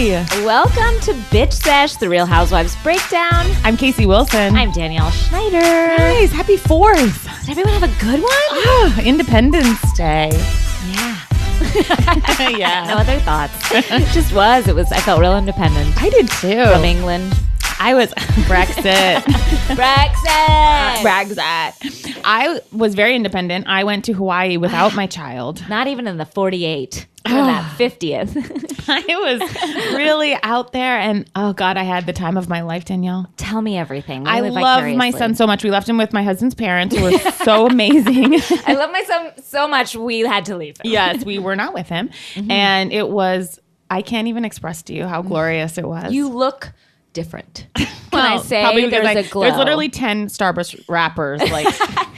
Hi. Welcome to Bitch Sesh, the Real Housewives Breakdown. I'm Casey Wilson. I'm Danielle Schneider. Nice. Happy 4th. Did everyone have a good one? Oh, Independence Day. Yeah. Yeah. No other thoughts. It just was. I felt real independent. I did too. From England. I was Brexit. Brexit. I was very independent. I went to Hawaii without my child. Not even in the 48. In that 50th. I was really out there, and oh God, I had the time of my life, Danielle. Tell me everything. I love my son so much. We left him with my husband's parents, who were so amazing. I love my son so much, we had to leave him. Yes, we were not with him. Mm-hmm. And it was, I can't even express to you how glorious it was. You look different. Can well, I say probably there's a glow? There's literally 10 Starburst wrappers like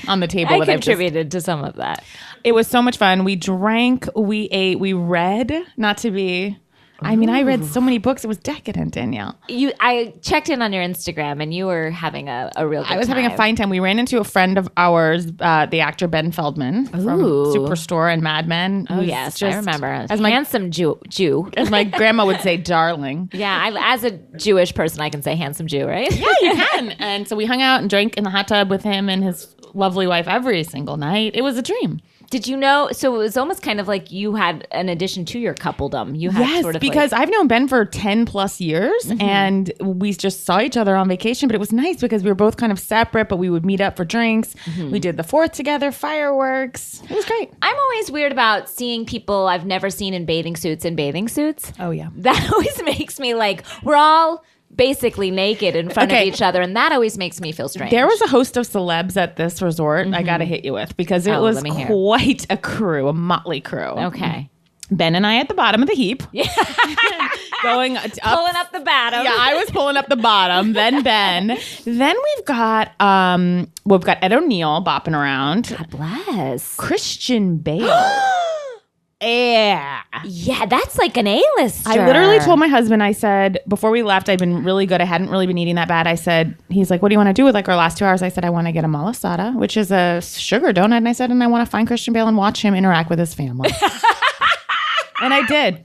on the table. I contributed to some of that. It was so much fun. We drank, we ate, we read, not to be... I mean, I read so many books. It was decadent, Danielle. I checked in on your Instagram, and you were having a real good time. I was having a fine time. We ran into a friend of ours, the actor Ben Feldman from Superstore and Mad Men. Oh, yes, I remember. As my handsome Jew. As my grandma would say, darling. Yeah, as a Jewish person, I can say handsome Jew, right? Yeah, you can. And so we hung out and drank in the hot tub with him and his lovely wife every single night. It was a dream. Did you know? So it was almost kind of like you had an addition to your coupledom. You had sort of because I've known Ben for 10 plus years, and we just saw each other on vacation. But it was nice because we were both kind of separate, but we would meet up for drinks. We did the 4th together, fireworks. It was great. I'm always weird about seeing people I've never seen in bathing suits. Oh yeah, that always makes me like we're all basically naked in front of each other, and that always makes me feel strange. There was a host of celebs at this resort I gotta hit you with because it was quite a crew, a motley crew. Okay. Ben and I at the bottom of the heap. Yeah. Going up. Pulling up the bottom. Yeah, I was pulling up the bottom, then Ben. Then we've got Ed O'Neill bopping around. God bless. Christian Bale. Yeah. Yeah, that's like an A-lister. I literally told my husband, I said, before we left, I'd been really good. I hadn't really been eating that bad. I said, he's like, what do you want to do with like our last 2 hours? I said, I want to get a malasada, which is a sugar donut. And I said, and I want to find Christian Bale and watch him interact with his family. And I did.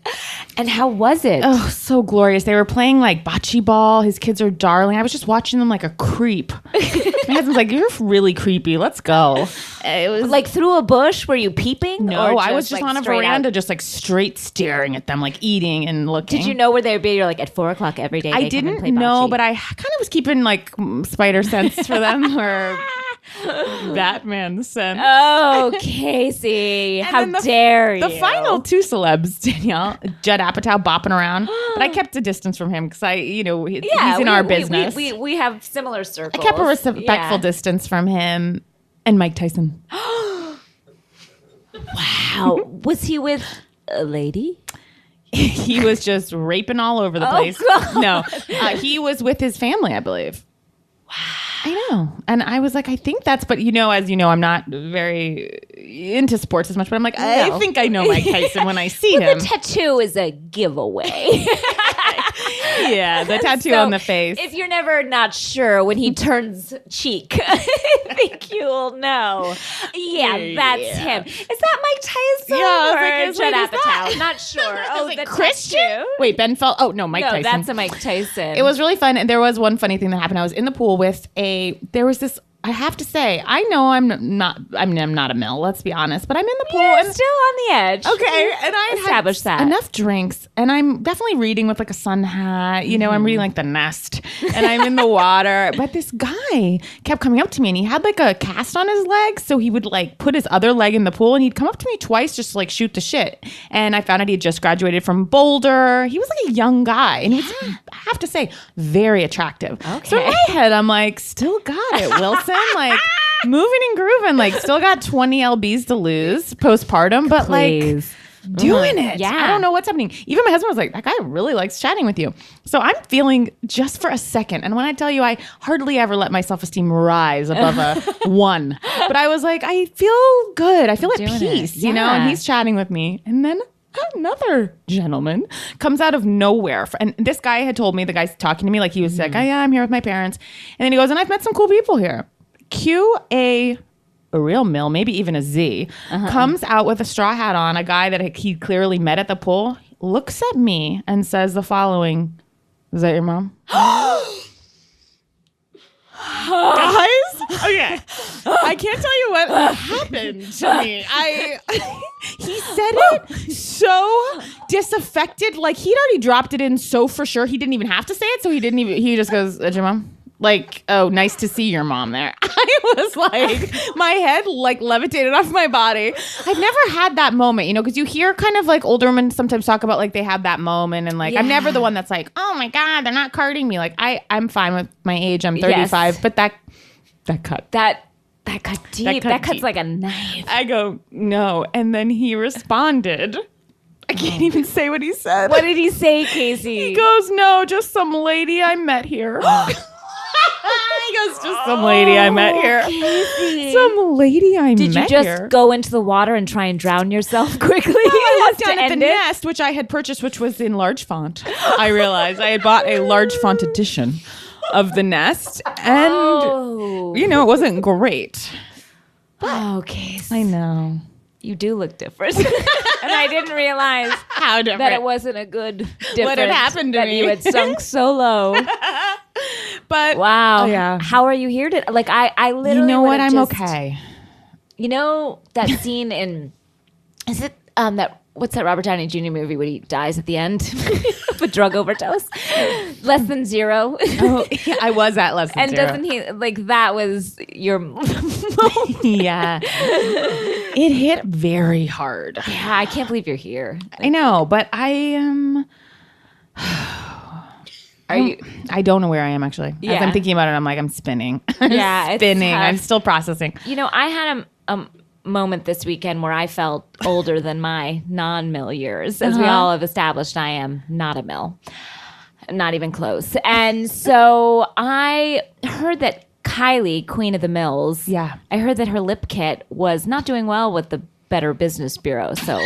And how was it? Oh, so glorious. They were playing like bocce ball. His kids are darling. I was just watching them like a creep. My husband's like, you're really creepy. Let's go. It was like through a bush. Were you peeping? No, I was just like on a veranda, just like straight staring at them, like eating and looking. Did you know where they would be? You're like at 4:00 every day. I didn't know, but I kind of was keeping like spider sense for them or Batman sense. Oh, Casey, how dare you? The final 2 celebs, Danielle, Judd Apatow bopping around, but I kept a distance from him because he's in our business. We have similar circles. I kept a respectful distance from him and Mike Tyson. Wow. Was he with a lady? He was just raping all over the place. God. No, he was with his family, I believe. Wow. I know. And I was like, I think that's, but as you know, I'm not very into sports as much, but I'm like, I think I know Mike Tyson when I see him. The tattoo is a giveaway. Yeah, the tattoo on the face. If you're never not sure when he turns cheek, I think you'll know. Yeah, that's him. Is that Mike Tyson? Yeah, or Judd Apatow? Not sure. Oh, the Christian? tattoo? Wait, Ben fell. Oh, no, Mike Tyson. No, that's a Mike Tyson. It was really fun. And there was one funny thing that happened. I was in the pool with there was this, I have to say, I know I'm not a mill, let's be honest, but I'm in the pool. You're still on the edge. Okay. And I established that. Enough drinks, and I'm definitely reading with like a sun hat, I'm reading like The Nest, and I'm in the water. But this guy kept coming up to me, and he had like a cast on his leg, so he would like put his other leg in the pool, and he'd come up to me twice just to like shoot the shit. And I found out he had just graduated from Boulder. He was like a young guy, and he was, I have to say, very attractive. Okay. So in my head, I'm like, still got it, Wilson. Like moving and grooving, like still got 20 lbs to lose postpartum, but like doing it. Yeah. I don't know what's happening. Even my husband was like, that guy really likes chatting with you. So I'm feeling just for a second. And when I tell you, I hardly ever let my self-esteem rise above a 1. But I was like, I feel good. I feel at peace, and he's chatting with me. And then another gentleman comes out of nowhere. And this guy had told me, the guy's talking to me, like he was like, oh, yeah, I'm here with my parents. And then he goes, and I've met some cool people here. Cue a real mill, maybe even a Z, comes out with a straw hat on, a guy that he clearly met at the pool. looks at me and says the following. Is that your mom? Guys, okay. I can't tell you what happened to me. He said it so disaffected, like he'd already dropped it in so for sure he didn't even have to say it, so he just goes, "Is your mom?" Like, "Oh, nice to see your mom there." I was like, my head like levitated off my body. I've never had that moment, because you hear kind of like older women sometimes talk about like they have that moment, and like I'm never the one that's like, "Oh my God, they're not carding me." Like I'm fine with my age. I'm 35, but that cut. That cut deep. That cuts deep. like a knife. I go, "No," and then he responded. I can't even say what he said. What did he say, Casey? He goes, "No, just some lady I met here." He goes, "Just some lady I met here." Casey. Some lady I met here. Did you just go into the water and try and drown yourself quickly? I looked down at the nest, which I had purchased, which was in large font. I realized I had bought a large font edition of the nest, and it wasn't great. Okay, I know. You do look different. And I didn't realize how different. That it wasn't a good difference. What had happened to me. You had sunk so low. But wow. Yeah. How are you here to like I literally You know what? I'm okay. You know that scene in is it what's that Robert Downey Jr. movie where he dies at the end of a drug overdose? Less Than Zero. Oh, yeah, I was at Less Than Zero. And doesn't he like that was your Yeah. It hit very hard. Yeah, I can't believe you're here. I know, but I am I don't know where I am actually. Yeah. As I'm thinking about it, I'm like, I'm spinning. Yeah, spinning. It's I'm still processing. I had a moment this weekend where I felt older than my non-mill years. As we all have established, I am not a mill. Not even close. And so I heard that Kylie, Queen of the Mills, I heard that her lip kit was not doing well with the Better Business Bureau. So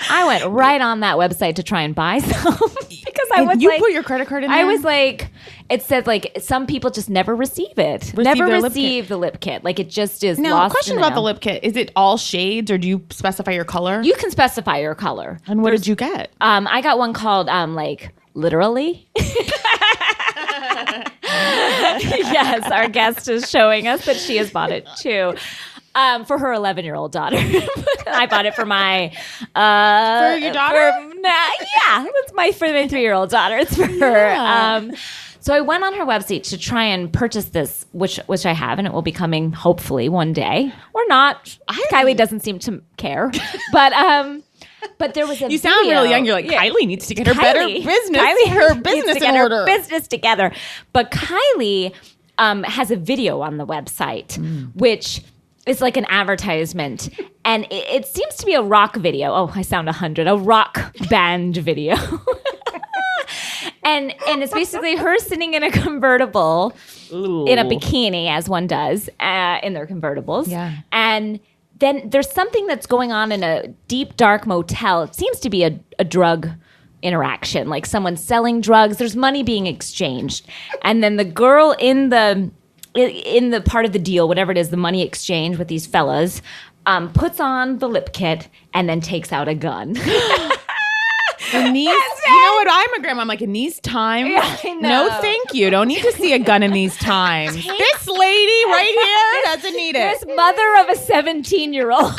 I went right on that website to try and buy some. Because I was you put your credit card in there? I was like, it said like some people just never receive it. Never receive the lip kit. Like it just is now, lost. Question about the lip kit. Is it all shades or do you specify your color? You can specify your color. And what did you get? I got one called like Literally. Yes, our guest is showing us that she has bought it too. For her 11-year-old daughter. I bought it for my... for your daughter? For my 3-year-old daughter. It's for her. So I went on her website to try and purchase this, which I have, and it will be coming hopefully one day. Or not. Kylie doesn't seem to care. But there was a You sound really young. You're like, Kylie needs to get her better business. Her business in order. Her business together. But Kylie has a video on the website, which... It's like an advertisement, and it seems to be a rock video. Oh, I sound 100. A rock band video. and it's basically her sitting in a convertible in a bikini, as one does in their convertibles. Yeah. And then there's something that's going on in a deep, dark motel. It seems to be a drug interaction, like someone selling drugs. There's money being exchanged. And then the girl in the part of the deal, whatever it is, the money exchange with these fellas, puts on the lip kit and then takes out a gun. In these, you know what? I'm a grandma. I'm like, in these times, no thank you. Don't need to see a gun in these times. This lady right here doesn't need it. This mother of a 17-year-old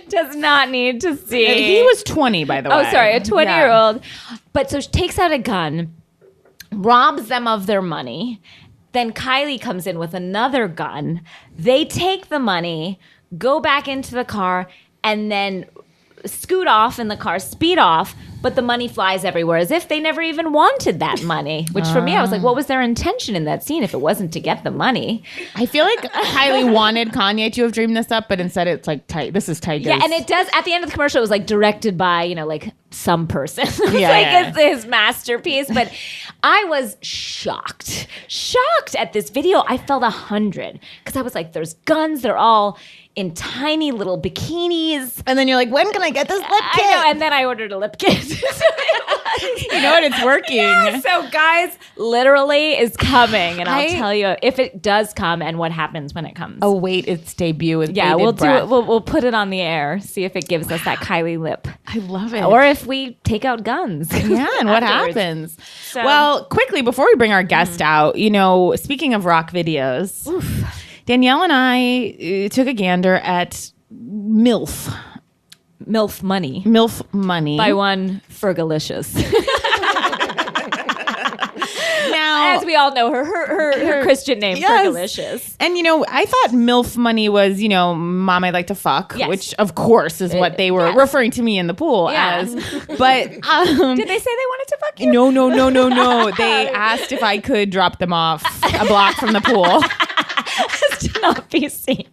does not need to see. He was 20, by the way. Oh, sorry, a 20-year-old. Yeah. But so she takes out a gun, robs them of their money. Then Kylie comes in with another gun. They take the money, go back into the car, and then scoot off in the car, speed off, but the money flies everywhere as if they never even wanted that money. Which for me, I was like, what was their intention in that scene if it wasn't to get the money? I feel like Kylie wanted Kanye to have dreamed this up, but instead it's like, this is Tiger's. Yeah, and it does, at the end of the commercial, it was like directed by, like some person. It's his masterpiece. But I was shocked at this video. I felt 100 because I was like, there's guns. They're all in tiny little bikinis. And then you're like, when can I get this lip kit? I know, and then I ordered a lip kit. So You know what? It's working. Yeah, so guys, literally is coming, and I'll tell you if it does come and what happens when it comes. Await its debut with bated we'll breath. do it. We'll put it on the air. See if it gives us that Kylie lip. I love it. Or if we take out guns. Yeah, and what happens? So, well, quickly before we bring our guest out, speaking of rock videos, Danielle and I took a gander at MILF Money. MILF Money By one Fergalicious. Now, as we all know her Christian name, Fergalicious. And I thought MILF Money was, Mom, I'd like to fuck, which of course is what they were referring to me in the pool as. But did they say they wanted to fuck you? No. They asked if I could drop them off a block from the pool. As to not be seen.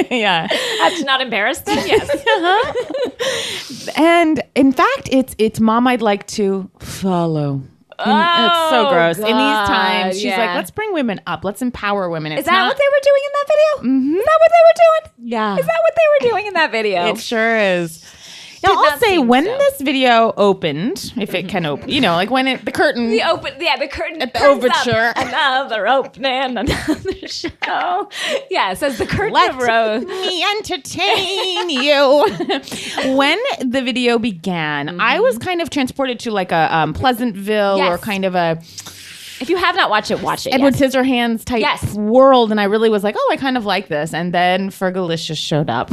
Yeah. As to not embarrass them? Yes. And in fact, it's Mom, I'd like to follow. It's so gross. God, in these times, she's like, let's bring women up. Let's empower women. Is that what they were doing in that video? Mm-hmm. Is that what they were doing? Yeah. Is that what they were doing in that video? It sure is. Now, I'll say when this video opened, if it can open, like when the curtain. The curtain. At the overture. Another opening, another show. Yeah, it says the curtain Let of rose. me entertain you. When the video began, I was kind of transported to like a Pleasantville or kind of a... If you have not watched it, watch it. Edward Scissorhands type world. And I really was like, I kind of like this. And then Fergalicious showed up.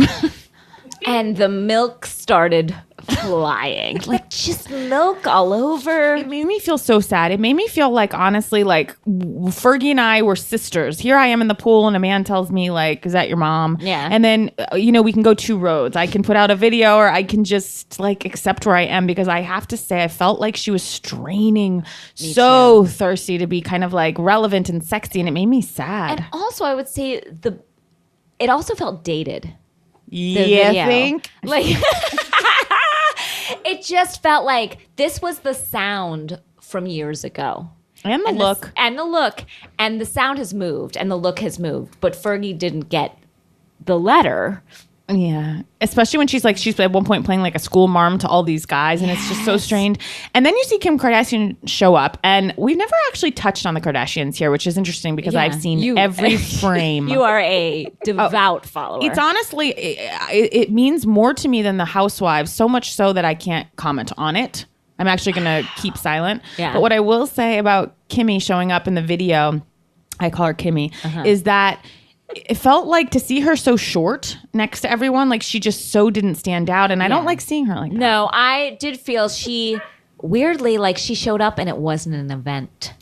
And the milk started flying. Like just milk all over. It made me feel so sad. It made me feel like, honestly, like Fergie and I were sisters. Here I am in the pool and a man tells me like, is that your mom? Yeah. And then, we can go two roads. I can put out a video or I can just like accept where I am, because I have to say I felt like she was straining so thirsty to be kind of like relevant and sexy, and it made me sad. And also I would say it also felt dated. Yeah, think? Like it just felt like this was the sound from years ago. And the look. And the sound has moved and the look has moved. But Fergie didn't get the letter. Yeah. Especially when she's at one point playing like a school marm to all these guys, and it's just so strained. And then you see Kim Kardashian show up, and we've never actually touched on the Kardashians here, which is interesting because I've seen every frame. You are a devout follower. It's honestly, it means more to me than the Housewives, so much so that I can't comment on it. I'm actually going to keep silent. Yeah. But what I will say about Kimmy showing up in the video, I call her Kimmy, is that it felt like to see her so short next to everyone, like she just so didn't stand out. And I don't like seeing her like that. No, I did feel she, weirdly, like she showed up and it wasn't an event.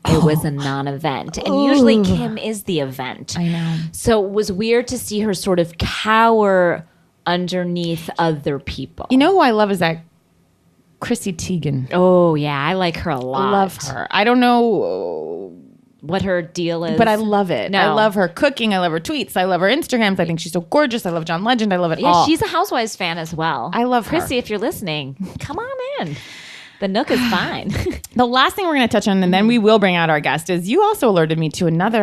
It was a non-event. And usually Kim is the event. I know. So it was weird to see her sort of cower underneath other people. You know who I love is that Chrissy Teigen. Oh, yeah. I like her a lot. I love her. I don't know what her deal is, but I love it. No. I love her cooking. I love her tweets. I love her Instagrams. I think she's so gorgeous. I love John Legend. I love it all. Yeah, she's a Housewives fan as well. I love her. Chrissy, if you're listening, come on in. The Nook is fine. The last thing we're going to touch on, and then we will bring out our guest, is you also alerted me to another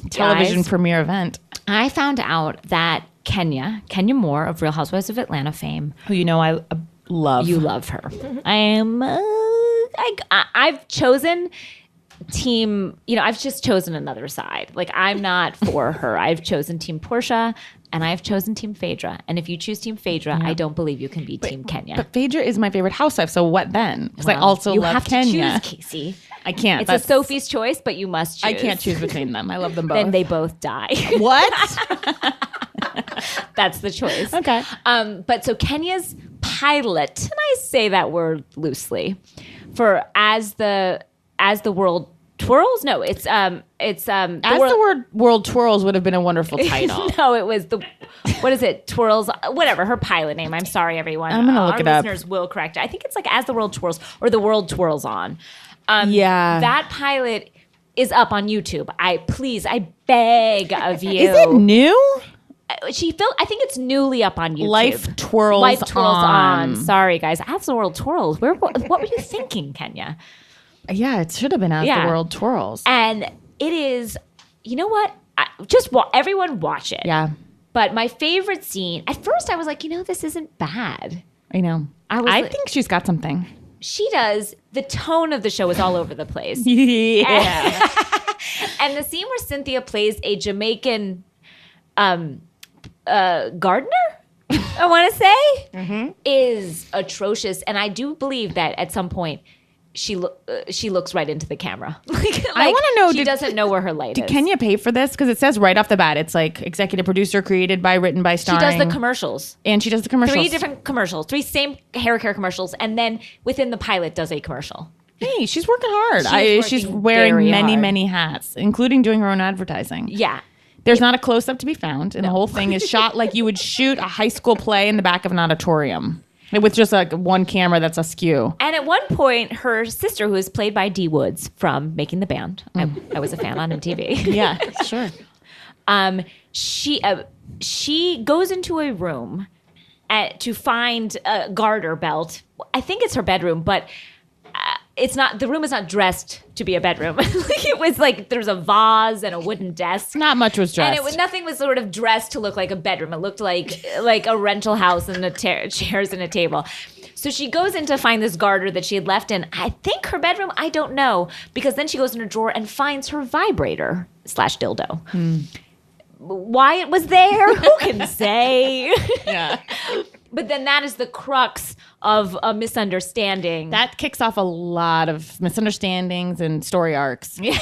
television premiere event. I found out that Kenya Moore of Real Housewives of Atlanta fame, who I love. You love her. I am. I've chosen team. I've just chosen another side. Like I'm not for her. I've chosen Team Portia. And I've chosen Team Phaedra. And if you choose Team Phaedra, I don't believe you can be Team Kenya. But Phaedra is my favorite housewife. So what then? Because I also love Kenya. You have to choose, Casey. I can't. It's a Sophie's choice, but you must choose. I can't choose between them. I love them both. Then they both die. What? That's the choice. Okay. But so Kenya's pilot, and I say that word loosely, for as the world twirls? No, it's the world twirls would have been a wonderful title. No, it was what is it? Twirls, whatever, her pilot name. I'm sorry, everyone. I'm going to look it up. Our listeners will correct it. I think it's like As the World Twirls or The World Twirls On. Yeah. That pilot is up on YouTube. I beg of you. Is it new? I think it's newly up on YouTube. Life Twirls On. Sorry, guys. As the World Twirls. What were you thinking, Kenya? Yeah, it should have been As the World Twirls. And it is, you know what? Everyone watch it. Yeah. But my favorite scene, at first I was like, this isn't bad. I know. I think she's got something. she does, the tone of the show is all over the place. Yeah. And the scene where Cynthia plays a Jamaican gardener, I want to say, is atrocious. And I do believe that at some point she looks right into the camera. I want to know. She doesn't know where her light is. Did Kenya pay for this? Because it says right off the bat, it's like executive producer, created by, written by, starring. She does the commercials. And she does the commercials. 3 different commercials. 3 same hair care commercials. And then within the pilot does a commercial. Hey, she's working hard. She's working wearing very many, hard. many hats, including doing her own advertising. Yeah. There's not a close-up to be found, and the whole thing is shot like you would shoot a high school play in the back of an auditorium with just like one camera that's askew. And at one point, her sister, who is played by Dee Woods from Making the Band, I was a fan on MTV. Yeah, sure. She goes into a room to find a garter belt. I think it's her bedroom, but it's not. The room is not dressed to be a bedroom. It was like there's a vase and a wooden desk. Not much was dressed. And nothing was sort of dressed to look like a bedroom. It looked like a rental house and chairs and a table. So she goes in to find this garter that she had left in, I think, her bedroom. I don't know. Because then she goes in her drawer and finds her vibrator / dildo. Why it was there, who can say? Yeah. But then that is the crux of a misunderstanding. That kicks off a lot of misunderstandings and story arcs. Yeah.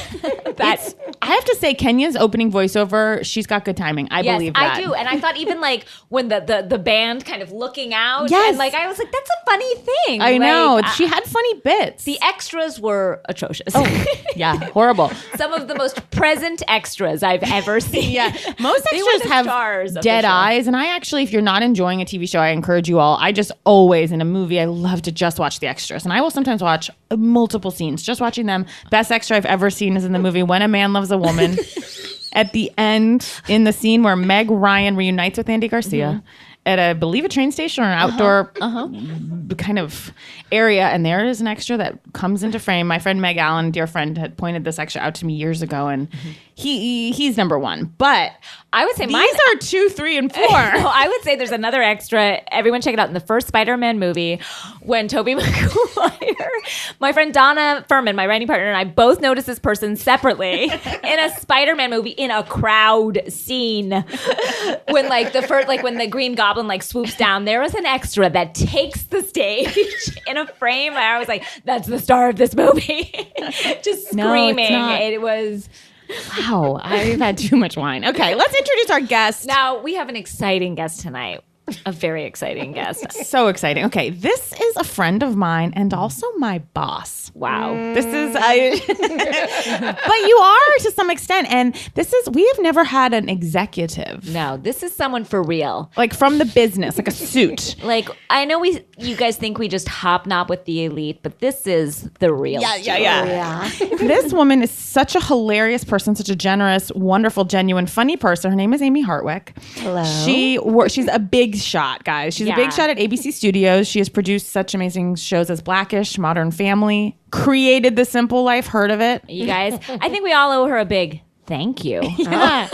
I have to say, Kenya's opening voiceover, she's got good timing. I believe that. I do. And I thought even like when the band kind of looking out, Yes. and like I was like, that's a funny thing. I know. Like, She had funny bits. the extras were atrocious. Yeah, horrible. Some of the most present extras I've ever seen. Yeah, most They were extras the have stars of the dead show. eyes, and I actually, if you're not enjoying a TV show, I encourage you all. I just always, in a movie, I love to just watch the extras, and I will sometimes watch multiple scenes, just watching them. Best extra I've ever seen is in the movie When a Man Loves a Woman. At the end, in the scene where Meg Ryan reunites with Andy Garcia at, I believe, a train station or an outdoor kind of area, and there is an extra that comes into frame. My friend Meg Allen, dear friend, had pointed this extra out to me years ago, and he's number one. But I would say these mine are 2, 3, and 4. No, I would say there's another extra. Everyone check it out. In the first Spider-Man movie, when Tobey Maguire, my friend Donna Furman, my writing partner, and I both noticed this person separately in a Spider-Man movie in a crowd scene. When when the Green Goblin swoops down, there was an extra that takes the stage in a frame. I was like, that's the star of this movie. Just No, screaming. it's not. It was. Wow, I've had too much wine. Okay, let's introduce our guest. Now we have an exciting guest tonight. A very exciting guest. So exciting. Okay, this is a friend of mine and also my boss. Wow. This is but you are to some extent, and we have never had an executive. No, this is someone for real. Like from the business, like a suit. Like, I know you guys think we just hobnob with the elite, but this is the real. Yeah. This woman is such a hilarious person, such a generous, wonderful, genuine, funny person. Her name is Amy Hartwick. Hello. She's a big shot, guys. She's a big shot at ABC Studios. She has produced such amazing shows as Blackish, Modern Family, created The Simple Life. Heard of it? You guys, I think we all owe her a big thank you. Yeah.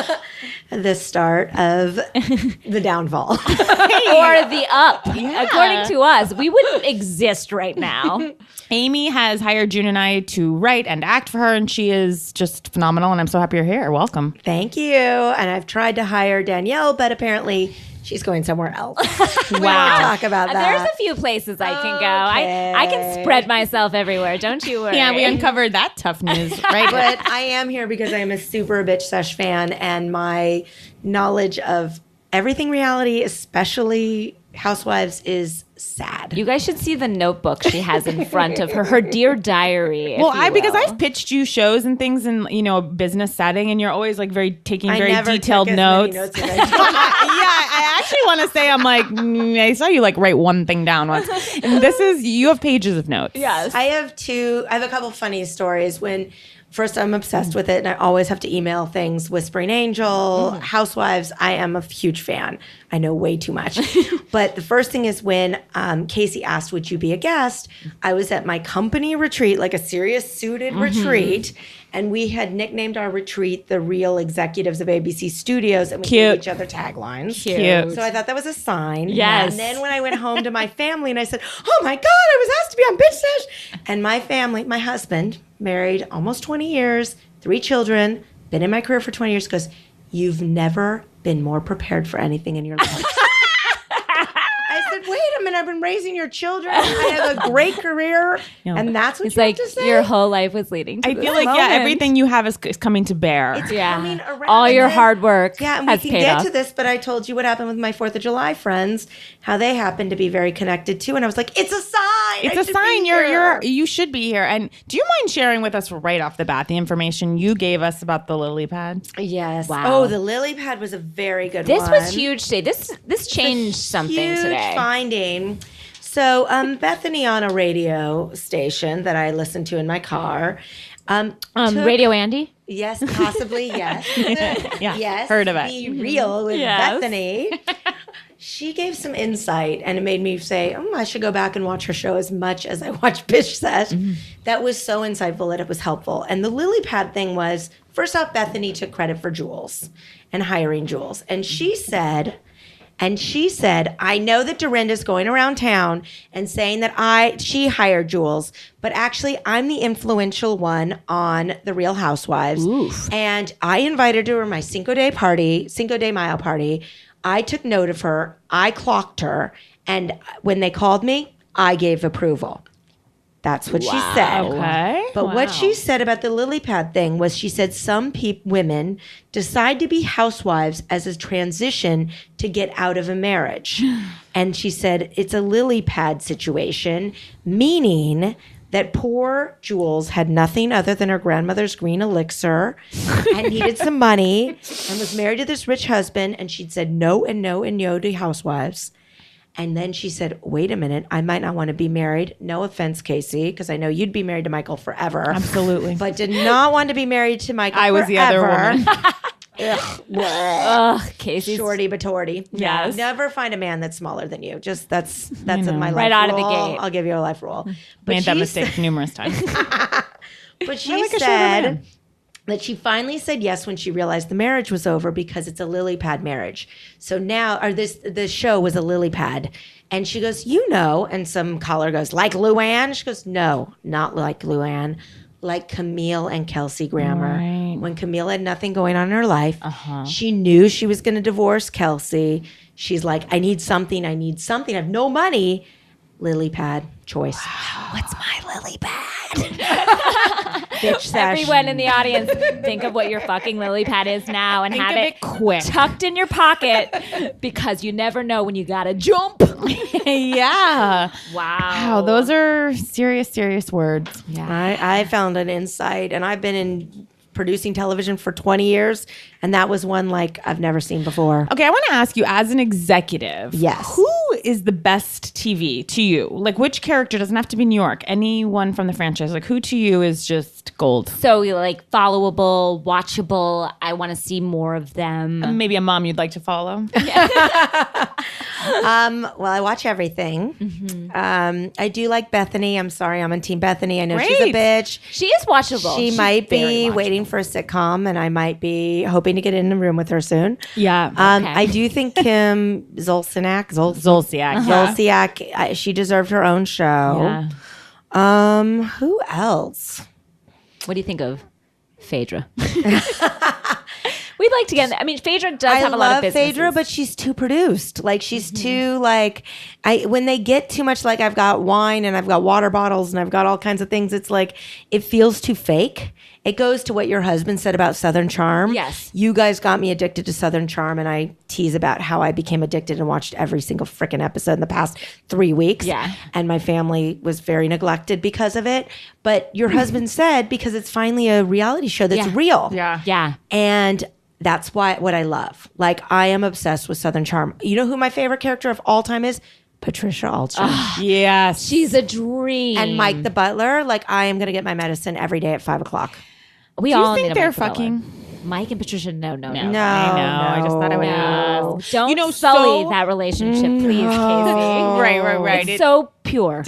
The start of the downfall. Or the up. Yeah. According to us, we wouldn't exist right now. Amy has hired June and I to write and act for her, and she is just phenomenal, and I'm so happy you're here. Welcome. Thank you. And I've tried to hire Danielle, but apparently she's going somewhere else. Wow. Talk about that. There's a few places I can go. I can spread myself everywhere. Don't you worry. Yeah, we uncovered that tough news, right? But I am here because I am a super bitch Sesh fan, and my knowledge of everything reality, especially Housewives, is sad. You guys should see the notebook she has in front of her. Her dear diary. Because I've pitched you shows and things in a business setting, and you're always very detailed took as notes. many notes as I I actually want to say I saw you write one thing down once, and you have pages of notes. Yes. I have a couple funny stories. When first I'm obsessed with it, and I always have to email things. Whispering Angel, Housewives, I am a huge fan. I know way too much. But the first thing is when Casey asked, would you be a guest? I was at my company retreat, like a serious suited retreat. And we had nicknamed our retreat the Real Executives of ABC Studios. And we gave each other taglines. Cute. So I thought that was a sign. Yes. And then when I went home to my family and I said, oh my God, I was asked to be on Bitch Sesh. And my family, my husband, married almost 20 years, 3 children, been in my career for 20 years, goes, you've never been more prepared for anything in your life. I said, wait a minute, I've been raising your children. I have a great career. And that's what It's you like have to say? your whole life was leading to I this feel like, moment. everything you have is coming to bear. It's coming around. All your And then- hard work Yeah, and we has can paid get off. to this, but I told you what happened with my 4th of July friends, how they happened to be very connected too. And I was like, it's a sign. It's I a should sign. be here. You should be here. And do you mind sharing with us right off the bat the information you gave us about the lily pad? Yes. Wow. Oh, the lily pad was a very good This one. was huge today. This changed something Huge today. finding. So Bethany on a radio station that I listened to in my car. Took- Radio Andy. Yes, possibly, yes. Yeah, Yes. heard of it. Be real with Yes. Bethany. She gave some insight and it made me say, I should go back and watch her show as much as I watch Bitch Sesh. That was so insightful that it was helpful. And the lily pad thing was, first off, Bethany took credit for Jules and hiring Jules. And she said, I know that Dorinda's going around town and saying that she hired Jules, but actually I'm the influential one on The Real Housewives. Oof. And I invited her to my Cinco de Mayo party. I took note of her. I clocked her. And when they called me, I gave approval. That's what she said. Okay. But what she said about the lily pad thing was she said some women decide to be housewives as a transition to get out of a marriage. And she said it's a lily pad situation, meaning that poor Jules had nothing other than her grandmother's green elixir and needed some money and was married to this rich husband. And she'd said no and no and no to housewives. And then she said, wait a minute, I might not want to be married. No offense, Casey, because I know you'd be married to Michael forever. Absolutely. But did not want to be married to Michael I was the other woman. Ugh, Casey's Shorty but torty. Yes. Never find a man that's smaller than you. Just that's my life Right out of the rule. gate. I'll give you a life rule. But Made that she mistake numerous times. But she like a shorter said man. that she finally said yes when she realized the marriage was over because it's a lily pad marriage. So now, the show was a lily pad. And she goes, and some caller goes, like Luann? She goes, no, not like Luann. Like Camille and Kelsey Grammer. Right. When Camille had nothing going on in her life, she knew she was going to divorce Kelsey. She's like, I need something. I have no money. Lily pad choice. Wow. What's my lily pad? Bitch Sesh. Everyone in the audience, think of what your fucking lily pad is now and Think have of it it quick. tucked in your pocket because you never know when you gotta jump. Yeah. Wow. Those are serious, serious words. Yeah. I found an insight, and I've been in producing television for 20 years, and that was one like I've never seen before. Okay, I want to ask you, as an executive, Yes. who is the best TV to you? Like, which character, doesn't have to be New York, anyone from the franchise, like who to you is just gold? So like followable, watchable. I want to see more of them. Maybe a mom you'd like to follow? Well, I watch everything. I do like Bethany. I'm sorry, I'm on Team Bethany. I know she's a Great. bitch. She is watchable. She She's might very be watchable. waiting for a sitcom, and I might be hoping to get in the room with her soon. Yeah. Okay. I do think Kim Zolciak, Zolciak. she deserved her own show. Who else? What do you think of Phaedra? We'd like to get. I mean, Phaedra does have a lot of love businesses. Phaedra, but she's too produced. Like she's too like when they get too much like I've got wine and I've got water bottles and I've got all kinds of things, it's like it feels too fake. It goes to what your husband said about Southern Charm. Yes. You guys got me addicted to Southern Charm, and I tease about how I became addicted and watched every single freaking episode in the past 3 weeks. Yeah. And my family was very neglected because of it. But your husband said because it's finally a reality show that's Yeah. real. Yeah. And that's what I love. Like, I am obsessed with Southern Charm. You know who my favorite character of all time is? Patricia Alstrom. Yes. She's a dream. And Mike the butler. Like, I am going to get my medicine every day at 5 o'clock. We Do all you need think a they're Mike the Butler. fucking? Mike and Patricia, no. I know. I just thought I would ask. Don't sully that relationship, please, Casey. Right. It's so pure.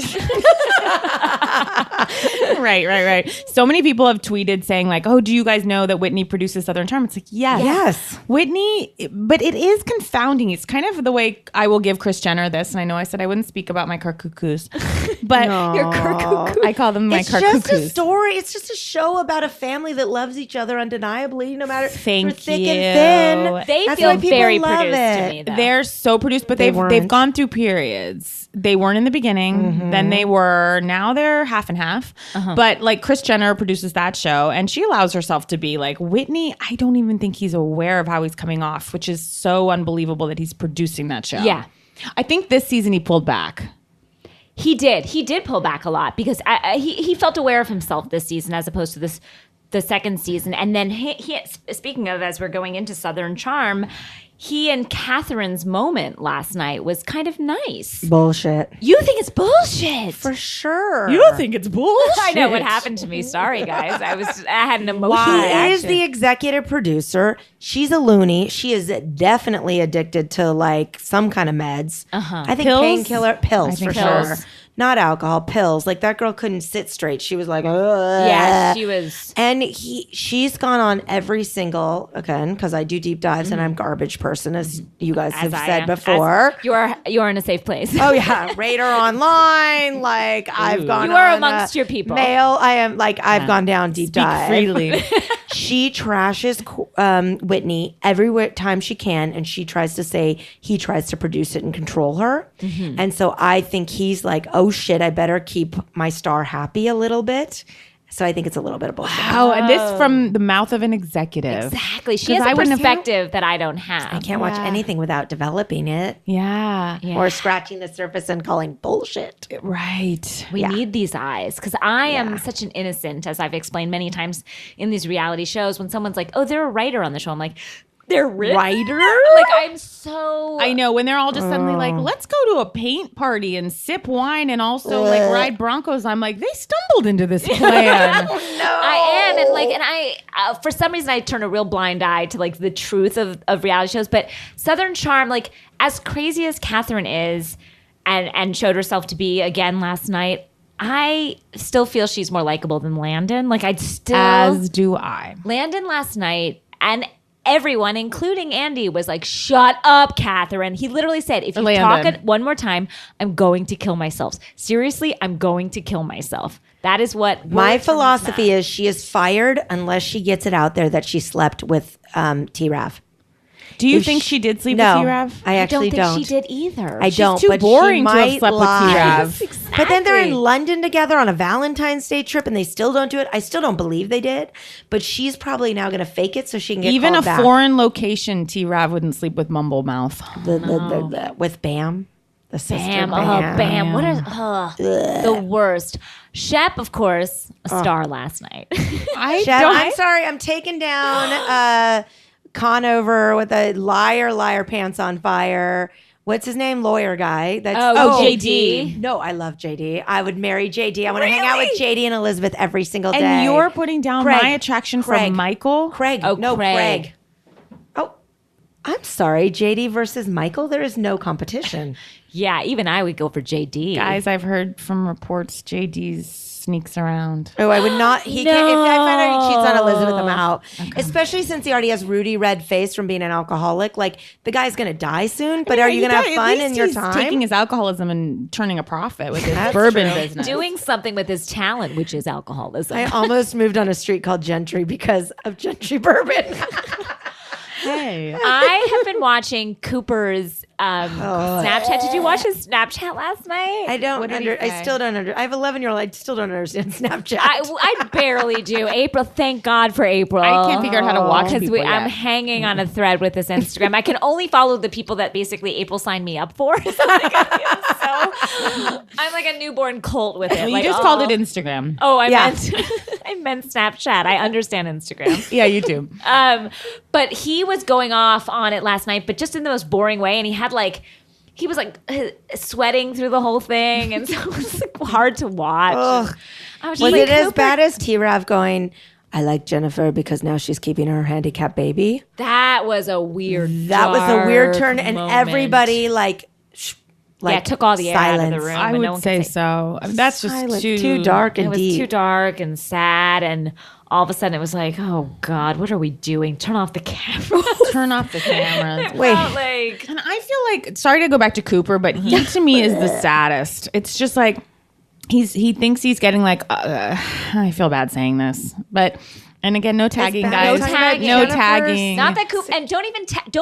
Right. So many people have tweeted saying like, "Oh, do you guys know that Whitney produces Southern Charm?" It's like, yes. Whitney, but it is confounding. It's kind of the way I will give Kris Jenner this, and I know I said I wouldn't speak about my Kirkukus, but Your Kirkukus. I call them my It's Kirkukus. just a story. It's just a show about a family that loves each other undeniably, no matter through thick and thin. They That's feel why people very love produced it. to me, though. They're so produced, but they've weren't. gone through periods. They weren't in the beginning. Then they were. Now they're half and half. But like Kris Jenner produces that show, and she allows herself to be like Whitney. I don't even think he's aware of how he's coming off, which is so unbelievable that he's producing that show. Yeah. I think this season he pulled back. He did pull back a lot because he felt aware of himself this season as opposed to the second season. And then he speaking of, as we're going into Southern Charm, he and Catherine's moment last night was kind of nice. Bullshit. You think it's bullshit? For sure. You don't think it's bullshit? I know what happened to me. Sorry, guys. I had an emotional He reaction. is the executive producer. She's a loony. She is definitely addicted to like some kind of meds. I think Pills? painkiller pills for pills. sure. Not alcohol, pills. Like that girl couldn't sit straight. She was like, ugh. Yeah, she was. And she's gone on every single, again, because I do deep dives and I'm a garbage person, as you guys have I said am. before. You're in a safe place. Oh yeah, rate her online. Like I've gone. You are on, amongst your people. Mail. I am like I've gone down deep dive. freely. She trashes Whitney every time she can, and she tries to say he tries to produce it and control her. And so I think he's like, oh shit, I better keep my star happy a little bit. So I think it's a little bit of bullshit. Oh, and this from the mouth of an executive. Exactly. She 'Cause has I a wouldn't have- perspective that I don't have. I can't watch anything without developing it Yeah. or scratching the surface and calling bullshit. Right. We need these eyes because I am such an innocent, as I've explained many times in these reality shows. When someone's like, "Oh, they're a writer on the show," I'm like, "They're Writer? Like I'm so. I know when they're all just suddenly like, let's go to a paint party and sip wine and also like ride Broncos. I'm like, they stumbled into this plan. I am, and I for some reason I turn a real blind eye to like the truth of reality shows. But Southern Charm, like as crazy as Catherine is, and showed herself to be again last night, I still feel she's more likable than Landon. Like I'd still As do I. Landon last night and. Everyone, including Andy, was like, "Shut up, Catherine." He literally said, "If you talk it one more time, I'm going to kill myself. Seriously, I'm going to kill myself." That is what My philosophy is she is fired unless she gets it out there that she slept with T-Rav. Do you think she did sleep No, with T-Rav? I actually don't think she did either. I don't. too but boring she to have might slept with lie. T-Rav. But then they're in London together on a Valentine's Day trip, and they still don't do it. I still don't believe they did. But she's probably now going to fake it so she can get Even a called back. foreign location, T-Rav wouldn't sleep with Mumble Mouth. With Bam, the sister. Bam, Bam. What is the worst? Shep, of course, a star last night. I'm sorry. I'm taking down Conover with a liar pants on fire. What's his name? Lawyer guy. That's JD. No, I love JD. I would marry JD. I want to hang out with JD and Elizabeth every single day. And you're putting down Craig. my attraction Craig. from Michael? Craig. Oh, No, Craig. Craig. Oh, I'm sorry. JD versus Michael. There is no competition. Yeah, even I would go for JD. Guys, I've heard from reports JD's sneaks around. Oh, I would not. He can't. If I find out he cheats on Elizabeth, I'm out. Especially since he already has Rudy red face from being an alcoholic. Like the guy's gonna die soon. But are you gonna have fun in your time? Taking his alcoholism and turning a profit with his bourbon business. doing something with his talent, which is alcoholism. I almost moved on a street called Gentry because of Gentry bourbon. Hey. I have been watching Cooper's Snapchat. Did you watch his Snapchat last night? I don't. What did he I say? still don't under. I have 11-year-old. I still don't understand Snapchat. I barely do. April, thank God for April. I can't figure out how to watch because people I'm yet. hanging on a thread with this Instagram. I can only follow the people that basically April signed me up for. So I'm like a newborn cult with it. Well, you like, just called it Instagram. Oh, I Yeah. meant I meant Snapchat. I understand Instagram. Yeah, you do. But he was going off on it last night, but just in the most boring way. And he was sweating through the whole thing, and so it was like hard to watch. Ugh. I was Was just it like, as Cooper- bad as T-Rav going, I like Jennifer because now she's keeping her handicapped baby. That was a weird. That was a weird turn, and moment. everybody took all the air out of the room. I and would no one say could so. I mean, that's just silent, too too dark and It was deep. too dark and sad, and all of a sudden it was like, oh God, what are we doing? Turn off the camera. Turn off the cameras. Wait. Like, And I feel like, sorry to go back to Cooper, but he to me is the saddest. It's just like he thinks he's getting like I feel bad saying this, but and again, no tagging, bad. guys. No tagging. No Jennifer's tagging. not that Cooper, and don't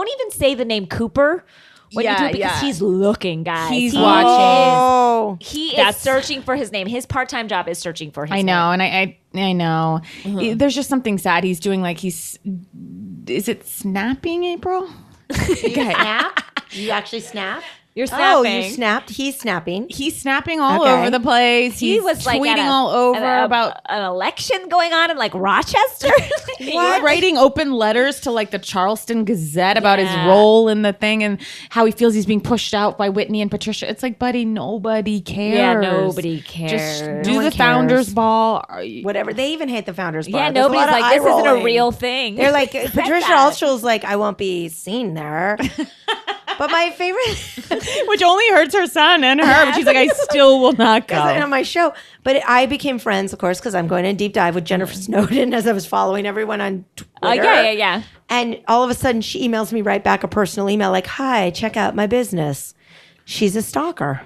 even say the name Cooper when you do it, because he's looking, guys. He's He watching. Oh, He is That's- searching for his name. His part-time job is searching for his I name. know, and I know. There's just something sad. He's doing like is it snapping, April? snap? You actually snap? You're Oh, snapping. you snapped. He's snapping. He's snapping all Okay. over the place. He He's was like tweeting at all over about an election going on in like Rochester. He's writing open letters to like the Charleston Gazette about his Yeah. role in the thing and how he feels he's being pushed out by Whitney and Patricia. It's like, buddy, nobody cares. Yeah, nobody cares. Just No do one the cares. Founders Ball. Whatever. They even hate the Founders Bar. Yeah, There's a nobody's lot of like, this isn't a eye-rolling. real thing. They're like, Said Patricia that. Alstrill's like, I won't be seen there. But my favorite, Which only hurts her son and her. But she's like, I still will not go. on my show. But I became friends, of course, because I'm going in deep dive with Jennifer Snowden as I was following everyone on Twitter. Yeah. And all of a sudden, she emails me right back a personal email like, hi, check out my business. She's a stalker.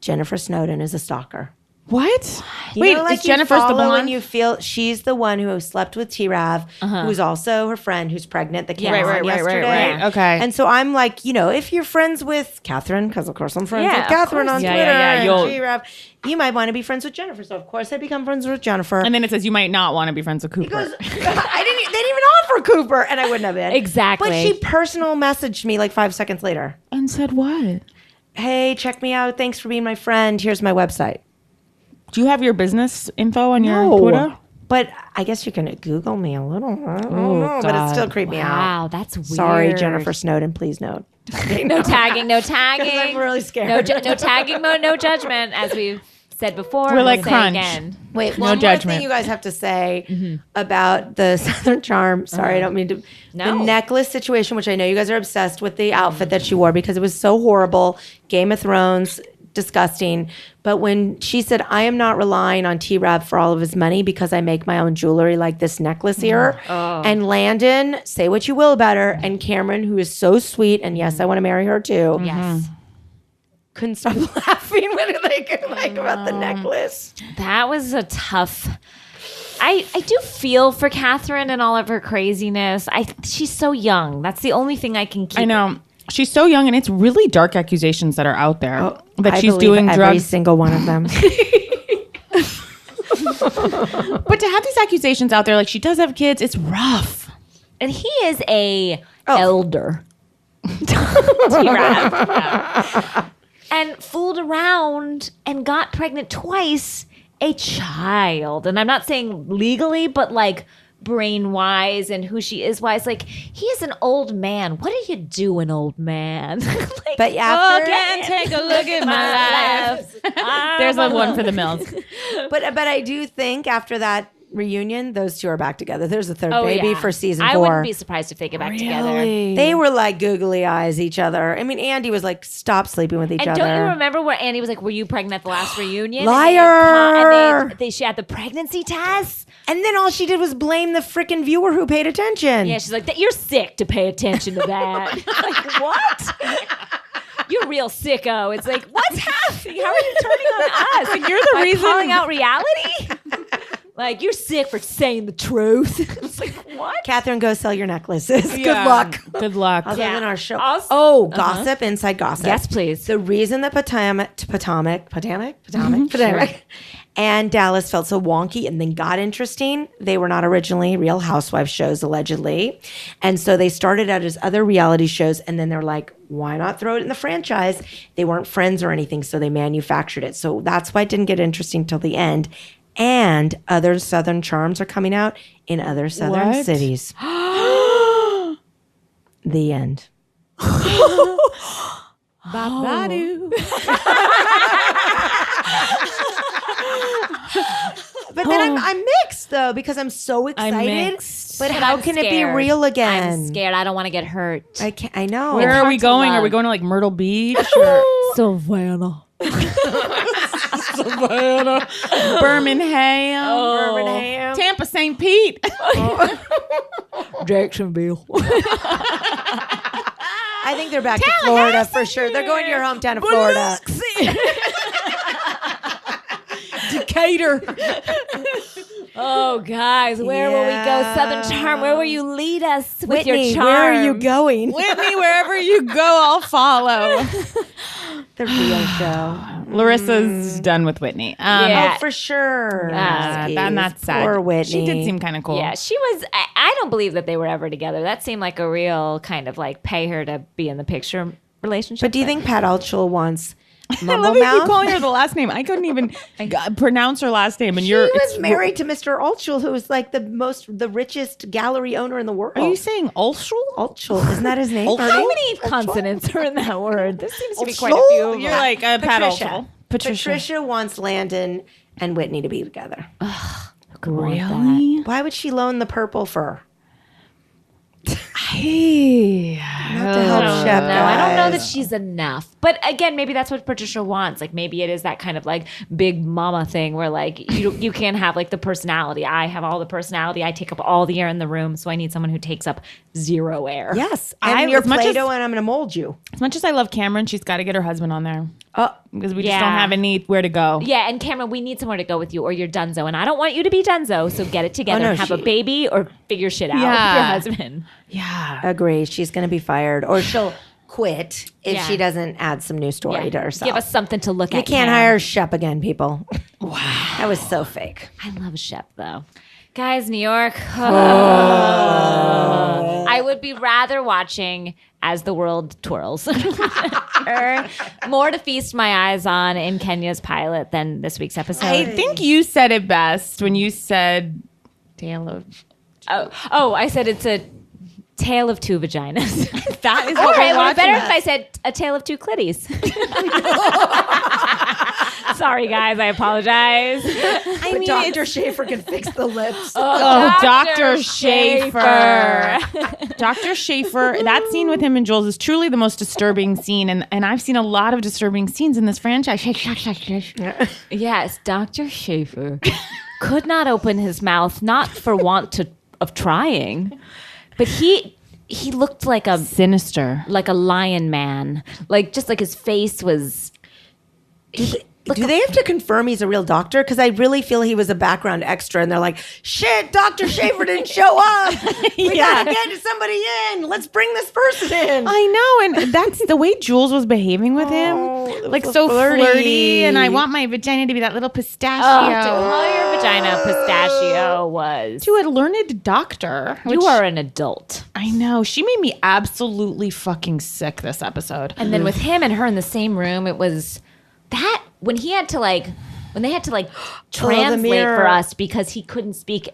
Jennifer Snowden is a stalker. What? You Wait, know, like is Jennifer's you the follow blonde? and you feel she's the one who slept with T-Rav, who's also her friend who's pregnant that came on yesterday. right. Okay. And so I'm like, if you're friends with Catherine, because of course I'm friends Yeah, with of Catherine on course. Twitter, You'll- and T-Rav, you might want to be friends with Jennifer. So of course I become friends with Jennifer. And then it says you might not want to be friends with Cooper. Because they didn't even offer Cooper, and I wouldn't have been. Exactly. But she personal messaged me like 5 seconds later. And said what? Hey, check me out. Thanks for being my friend. Here's my website. Do you have your business info on your No. Twitter? But I guess you can Google me a little. I don't know, but it God. still creeped me out. Wow, that's weird. Sorry, Jennifer Snowden. Please note. No tagging, no tagging. I'm really scared. No tagging mode, no judgment, as we've said before. We're like we'll say Crunch. again. Wait, No one more judgment. thing you guys have to say about the Southern Charm. Sorry, I don't mean to. No. The necklace situation, which I know you guys are obsessed with the outfit that she wore because it was so horrible. Game of Thrones, disgusting. But when she said, I am not relying on T-Rab for all of his money because I make my own jewelry like this necklace here. And Landon, say what you will about her, and Cameron, who is so sweet, and yes, I want to marry her too. Yes. Couldn't stop laughing when they could like about the necklace. That was a tough. I do feel for Catherine and all of her craziness. She's so young. That's the only thing I can keep. I know. She's so young, and it's really dark accusations that are out there that I she's believe doing every drugs. single one of them. But to have these accusations out there, like she does have kids, it's rough. And he is a elder. T-Rav. And fooled around and got pregnant twice, a child. And I'm not saying legally, but like brain wise and who she is wise. Like, he is an old man. What do you do, an old man? Like, But after- look and take a look at my life. There's like one for the mills. But I do think after that reunion, those two are back together. There's a third Oh, baby yeah. for season 4. I wouldn't be surprised if they get back together. They were like googly eyes each other. I mean, Andy was like, stop sleeping with each And other. don't you remember where Andy was like, "Were you pregnant at the last reunion?" Liar! And she had the pregnancy test. And then all she did was blame the freaking viewer who paid attention. Yeah, she's like, "You're sick to pay attention to that." Like, what? You're a real sicko. It's like, what's happening? How are you turning on us? Like, you're the By reason- calling out reality. Like, you're sick for saying the truth. It's like, what? Catherine, go sell your necklaces. Yeah. Good luck. Good luck. Other Yeah. than our show. Also- Gossip, inside gossip. Yes, please. The reason that Potomac, and Dallas felt so wonky and then got interesting, they were not originally Real Housewives shows, allegedly. And so they started out as other reality shows, and then they're like, why not throw it in the franchise? They weren't friends or anything, so they manufactured it. So that's why it didn't get interesting till the end. And other Southern charms are coming out in other Southern What? cities. The end. Ba-ba-doo. But then I'm mixed though because I'm so excited. mixed. But how I'm can it be scared. real again? I'm scared. I don't want to get hurt. I know. Where are we hard to going? Are love. we going to like Myrtle Beach or Savannah. Birmingham? Birmingham. Tampa, St. Pete. Jacksonville. I think they're back to Florida for sure. They're going to your hometown of Florida. Decatur. Oh, guys, where will we go? Southern Charm, where will you lead us with Whitney, your charm? where are you going? Whitney, wherever you go, I'll follow. The real show. Larissa's done with Whitney. Yeah. Oh, for sure. And that's sad. Poor Whitney. She did seem kind of cool. Yeah, she was. I don't believe that they were ever together. That seemed like a real kind of like pay her to be in the picture relationship. But do you think Pat Altschul wants I mumble love you keep mouth? calling her the last name. I couldn't even pronounce her last name. And She was married to Mr. Altschul, who was like the richest gallery owner in the world. Are you saying Ulschul? Altschul? Isn't that his name? Altschul? Her How name? many consonants are in that word? There seems to be quite a Altschul? few. of You're them. like Pat Patricia. Ulschul. Patricia wants Landon and Whitney to be together. Really? Why would she loan the purple fur? Hey. Not to help Shep, No, I don't know that guys. she's enough. But again, maybe that's what Patricia wants. Like maybe it is that kind of like big mama thing where like you can't have like the personality. I have all the personality. I take up all the air in the room, so I need someone who takes up zero air. Yes. And you're Play-Doh and I'm going to mold you. As much as I love Cameron, she's got to get her husband on there. Oh, Because we just Yeah. don't have anywhere to go. Yeah, and Cameron, we need somewhere to go with you, or you're donezo. And I don't want you to be donezo, so get it together no, and have a baby or figure shit out Yeah. with your husband. Yeah. agree. She's going to be fired or she'll quit if Yeah. she doesn't add some new story to herself. Give us something to look at. You can't Cam. hire Shep again, people. Wow. That was so fake. I love Shep though. Guys, New York. I would be rather watching As the World Twirls. Or more to feast my eyes on in Kenya's pilot than this week's episode. I think you said it best when you said Tale of... Oh, I said it's a tale of two vaginas. That is All what right, we're well, watching. better if I said a tale of two clitties. Sorry, guys, I apologize. I mean, Dr. Schaefer can fix the lips. Oh, Dr. Schaefer. Dr. Schaefer, that scene with him and Jules is truly the most disturbing scene. And I've seen a lot of disturbing scenes in this franchise. Yes, Dr. Schaefer could not open his mouth, not for want of trying, but he looked like a Sinister. lion man. Like just like his face was. Do they have to confirm he's a real doctor? Because I really feel he was a background extra, and they're like, "Shit, Dr. Schaefer didn't show up. We gotta get somebody in. Let's bring this person in." I know, and that's the way Jules was behaving with him. it Like was so flirty. flirty. And I want my vagina to be that little pistachio. To call your vagina pistachio was. To a learned doctor. You are an adult. I know. She made me absolutely fucking sick this episode. And then with him and her in the same room, it was that when they had to translate mirror. for us because he couldn't speak,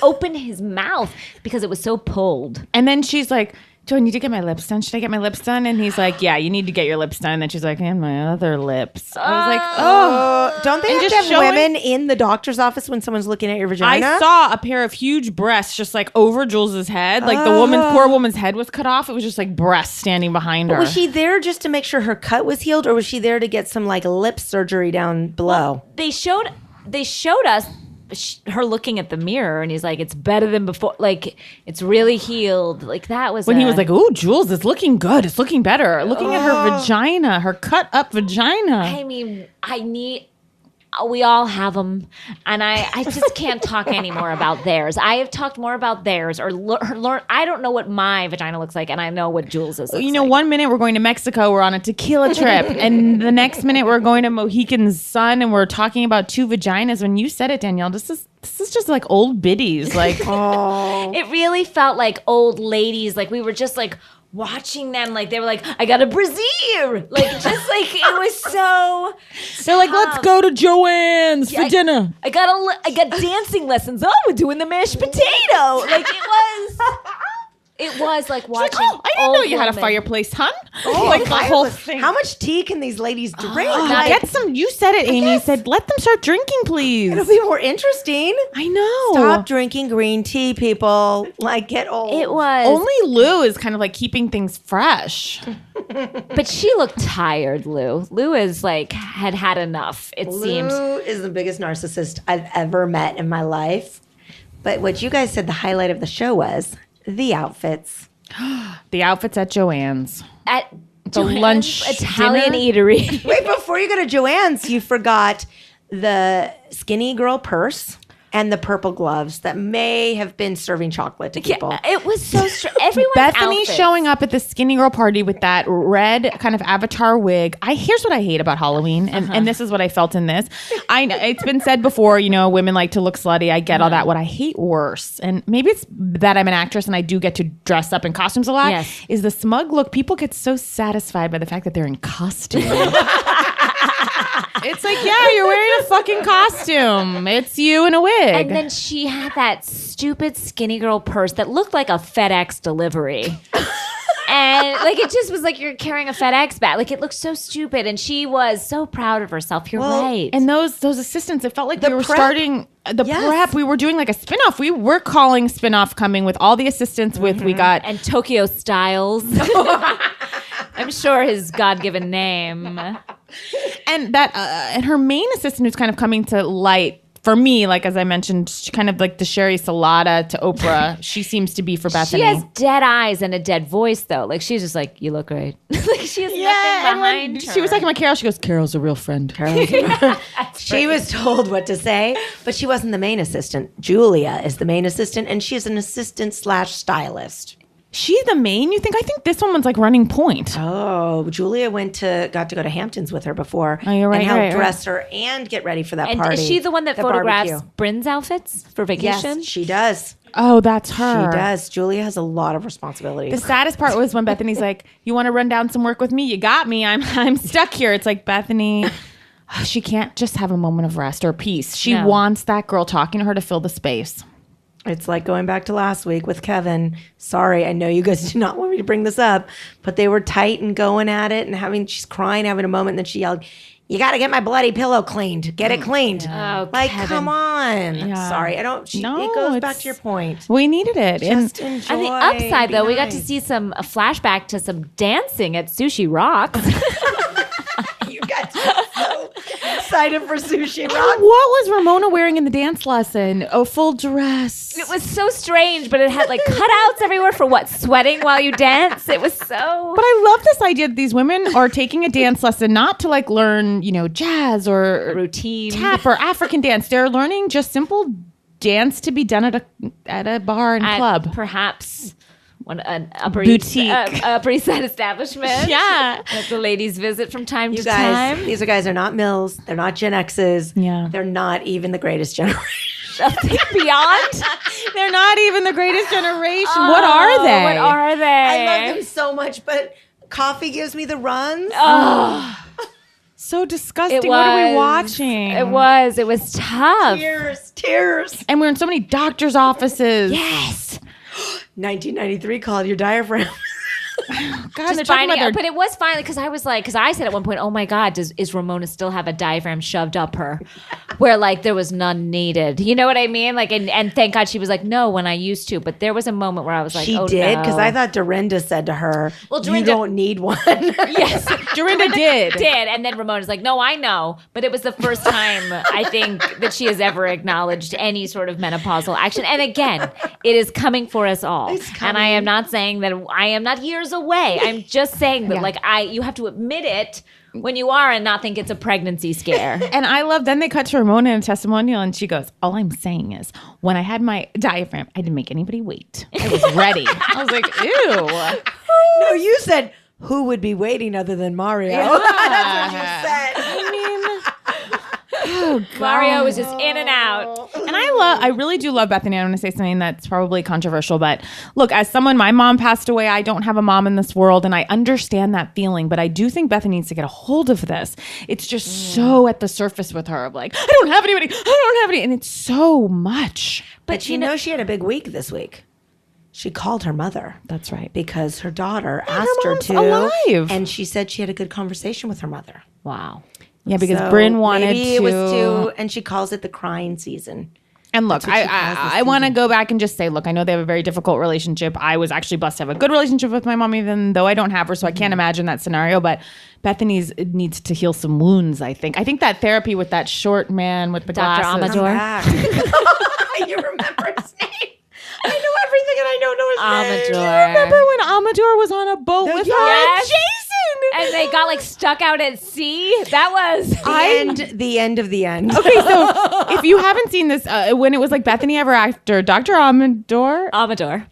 open his mouth because it was so pulled. And then she's like, do I need to get my lips done? Should I get my lips done? And he's like, yeah, you need to get your lips done. And then she's like, and my other lips. I was like, oh. Don't they And have just to have showing- women in the doctor's office when someone's looking at your vagina? I saw a pair of huge breasts just like over Jules's head. Like the poor woman's head was cut off. It was just like breasts standing behind her. Was she there just to make sure her cut was healed, or was she there to get some like lip surgery down below? They showed us her looking at the mirror, and he's like, "It's better than before. Like it's really healed." Like that was when he was like, "Ooh, Jules, it's looking good. It's looking better." Looking at her vagina, her cut up vagina. I mean, we all have them, and I just can't talk anymore about theirs. I have talked more about theirs or learn. I don't know what my vagina looks like, and I know what Jules's looks You know, like. 1 minute we're going to Mexico, we're on a tequila trip, and the next minute we're going to Mohican's Sun, and we're talking about two vaginas. When you said it, Danielle, this is just like old biddies, like It really felt like old ladies. Like we were just like watching them. Like they were like, "I got a brassiere." Like just like it was so. they're like, let's go to Joanne's for dinner. I got dancing lessons. Oh, we're doing the mashed potato. Like It was like She's like, watching. oh, I didn't know you had a fireplace, hun. Like the whole thing. How much tea can these ladies drink? Get some. You said it, Amy. You said, let them start drinking, please. It'll be more interesting. I know. Stop drinking green tea, people. Like, get old. It was Only Lou is kind of like keeping things fresh. but she looked tired. Lou is like had enough. It seems. Lou is the biggest narcissist I've ever met in my life. But what you guys said the highlight of the show was the outfits. The outfits at Joanne's. At The lunch Italian dinner? eatery. Wait, before you go to Joanne's, you forgot the skinny girl purse and the purple gloves that may have been serving chocolate to people. It was so everyone's Bethany outfits. showing up at the skinny girl party with that red kind of avatar wig. Here's what I hate about Halloween, and this is what I felt in this. I know it's been said before, women like to look slutty. I get all that. What I hate worse, and maybe it's that I'm an actress and I do get to dress up in costumes a lot, Yes. is the smug look. People get so satisfied by the fact that they're in costume. It's like, yeah, you're wearing a fucking costume. It's you in a wig. And then she had that stupid skinny girl purse that looked like a FedEx delivery. And like it just was like you're carrying a FedEx bag. Like it looked so stupid. And she was so proud of herself. You're right. And those assistants, it felt like we were prep. starting the prep. We were doing like a spinoff. We were calling spinoff coming with all the assistants with we got and Tokyo Styles. I'm sure his God-given name. and that and her main assistant who's kind of coming to light for me, like as I mentioned, she kind of like the Sherry Salata to Oprah. She seems to be for Bethany. She has dead eyes and a dead voice, though. Like she's just like, you look great. Like she has nothing behind her. She was talking about Carol. She goes, Carol's a real friend. She was told what to say, but she wasn't the main assistant. Julia is the main assistant, and she's an assistant / stylist. She's the main, you think? I think this one was like running point. Oh, Julia got to go to Hamptons with her before. Oh, you're right, and helped right. dress her and get ready for that And party. is she the one that photographs barbecue. Bryn's outfits for vacation? Yes, she does. Oh, that's her. She does. Julia has a lot of responsibilities. The saddest part was when Bethany's like, you want to run down some work with me? You got me. I'm stuck here. It's like, Bethany, she can't just have a moment of rest or peace. She wants that girl talking to her to fill the space. It's like going back to last week with Kevin. Sorry, I know you guys do not want me to bring this up, but they were tight and going at it and she's crying, having a moment, and then she yelled, you got to get my bloody pillow cleaned. Get it cleaned. Oh, like, Kevin. come on. Yeah. Sorry, I don't. It goes back to your point. We needed it. Just enjoy. On the upside, be though, we got nice. to see a flashback to some dancing at Sushi Rocks. You got to be so excited for Sushi Rock. What was Ramona wearing in the dance lesson? A full dress. It was so strange, but it had like cutouts everywhere for what? Sweating while you dance? It was so... But I love this idea that these women are taking a dance lesson not to like learn, jazz or routine. tap or African dance. They're learning just simple dance to be done at a bar and club. Perhaps an Upper Boutique. Upper East Side establishment. Yeah. That the ladies visit from time You to guys, time. these guys are not Mills. They're not Gen X's. Yeah. They're not even the greatest generation. Beyond? They're not even the greatest generation. What are they? What are they? I love them so much, but coffee gives me the runs. So disgusting. What are we watching? It was tough. Tears. And we're in so many doctors' offices. Yes. 1993 called your diaphragm. God, they're talking about their But it was finally because I said at one point, oh my God, is Ramona still have a diaphragm shoved up her where like there was none needed? You know what I mean? Like, and thank God she was like, no, when I used to. But there was a moment where I was like, She oh, did, no. because I thought Dorinda said to her, you don't need one. Yes, Dorinda did. And then Ramona's like, no, I know. But it was the first time I think that she has ever acknowledged any sort of menopausal action. And again, it is coming for us all. And I am not saying that I am not years away. I'm just saying that you have to admit it when you are and not think it's a pregnancy scare. And I love, then they cut to Ramona in a testimonial and she goes, all I'm saying is when I had my diaphragm, I didn't make anybody wait. I was ready. I was like, ew. No, you said, who would be waiting other than Mario? Yeah. That's what you said. I mean, Mario was just in and out. And I really do love Bethany. I want to say something that's probably controversial, but look, as someone, my mom passed away. I don't have a mom in this world, and I understand that feeling, but I do think Bethany needs to get a hold of this. It's just so at the surface with her of like, I don't have anybody, and it's so much. But you know she had a big week this week. she called her mother. That's right. Because her daughter her asked her mom's to. alive. And she said she had a good conversation with her mother. Wow. Yeah, because So Bryn wanted maybe to. it was too, and she calls it the crying season. And look, That's what she calls this I want to go back and just say, look, I know they have a very difficult relationship. I was actually blessed to have a good relationship with my mom, even though I don't have her, so I can't imagine that scenario. But Bethany's needs to heal some wounds, I think. I think that therapy with that short man with the Dr. glasses. Amador. You remember his name? I know everything and I don't know his name. Amador. Remember when Amador was on a boat with her Yes. and Jason? And they got like stuck out at sea. That was The end of the end. Okay, so if you haven't seen this, when it was like Bethany Ever After, Dr. Amador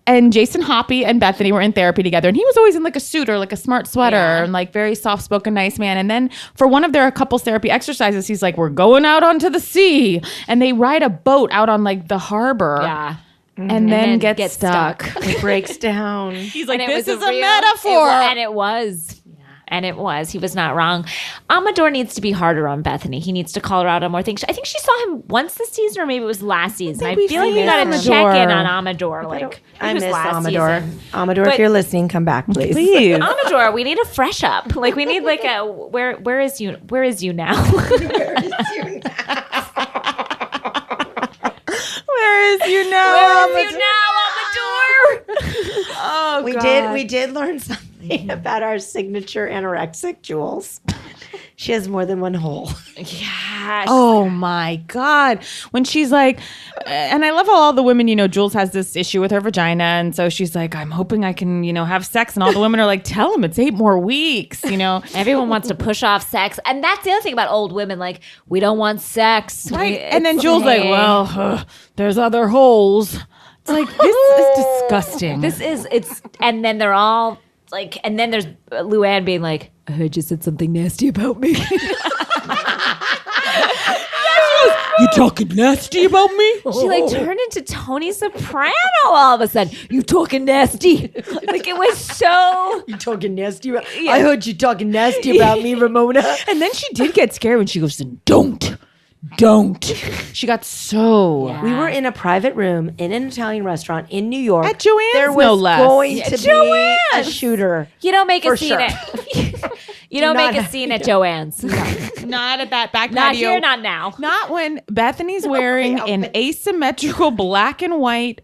and Jason Hoppy and Bethany were in therapy together, and he was always in like a suit or like a smart sweater and like very soft-spoken, nice man. And then for one of their couples therapy exercises, he's like, "We're going out onto the sea," and they ride a boat out on like the harbor. Yeah. And then get stuck. It breaks down. He's like, And it "This was is a real- metaphor." And it was. And it was. He was not wrong. Amador needs to be harder on Bethany. He needs to call her out on more things. I think she saw him once this season, or maybe it was last season. I we've feel like seen we got to Amador. check in on Amador. Like, I it was miss last Amador. season. Amador, But- if you're listening, come back, please. Please. Amador, we need a fresh up. Like, we need like a where is you now? Where is you now? Where is you now? Where is you now, Amador? Oh, We did learn something about our signature anorexic Jules. She has more than one hole. Yes. Oh my God. When she's like, and I love how all the women, Jules has this issue with her vagina. And so she's like, I'm hoping I can, have sex. And all the women are like, tell him it's 8 more weeks, Everyone wants to push off sex. And that's the other thing about old women. Like, we don't want sex. Right. And then Jules like, well, there's other holes. It's like, this is disgusting. And then they're all like, and then there's Luann being like, I heard you said something nasty about me. You talking nasty about me? She like turned into Tony Soprano all of a sudden. You talking nasty. Like it was so. You talking nasty about I heard you talking nasty about me, Ramona. And then she did get scared when she goes, don't. She got so. Yeah. We were in a private room in an Italian restaurant in New York. At Joanne's, there was no less. going to be a Joanne's. shooter. You don't make a For scene sure. You don't not make a have- scene at Joanne's. Not at that back Not patio. here, not now. Not when Bethany's wearing an asymmetrical black and white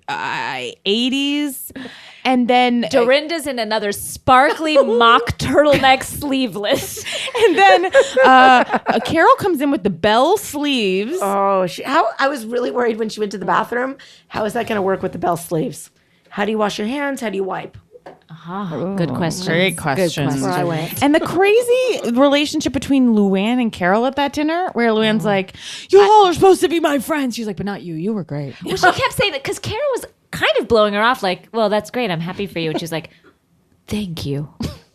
80s. And then Dorinda's in another sparkly mock turtleneck sleeveless. and then Carol comes in with the bell sleeves. Oh, I was really worried when she went to the bathroom. How is that going to work with the bell sleeves? How do you wash your hands? How do you wipe? Good question. Great question. That's where I went. And the crazy relationship between Luann and Carol at that dinner, where Luann's like, "You all are supposed to be my friends." She's like, "But not you. You were great." Well, she kept saying that because Carol was kind of blowing her off, like, well, that's great. I'm happy for you. And she's like, thank you.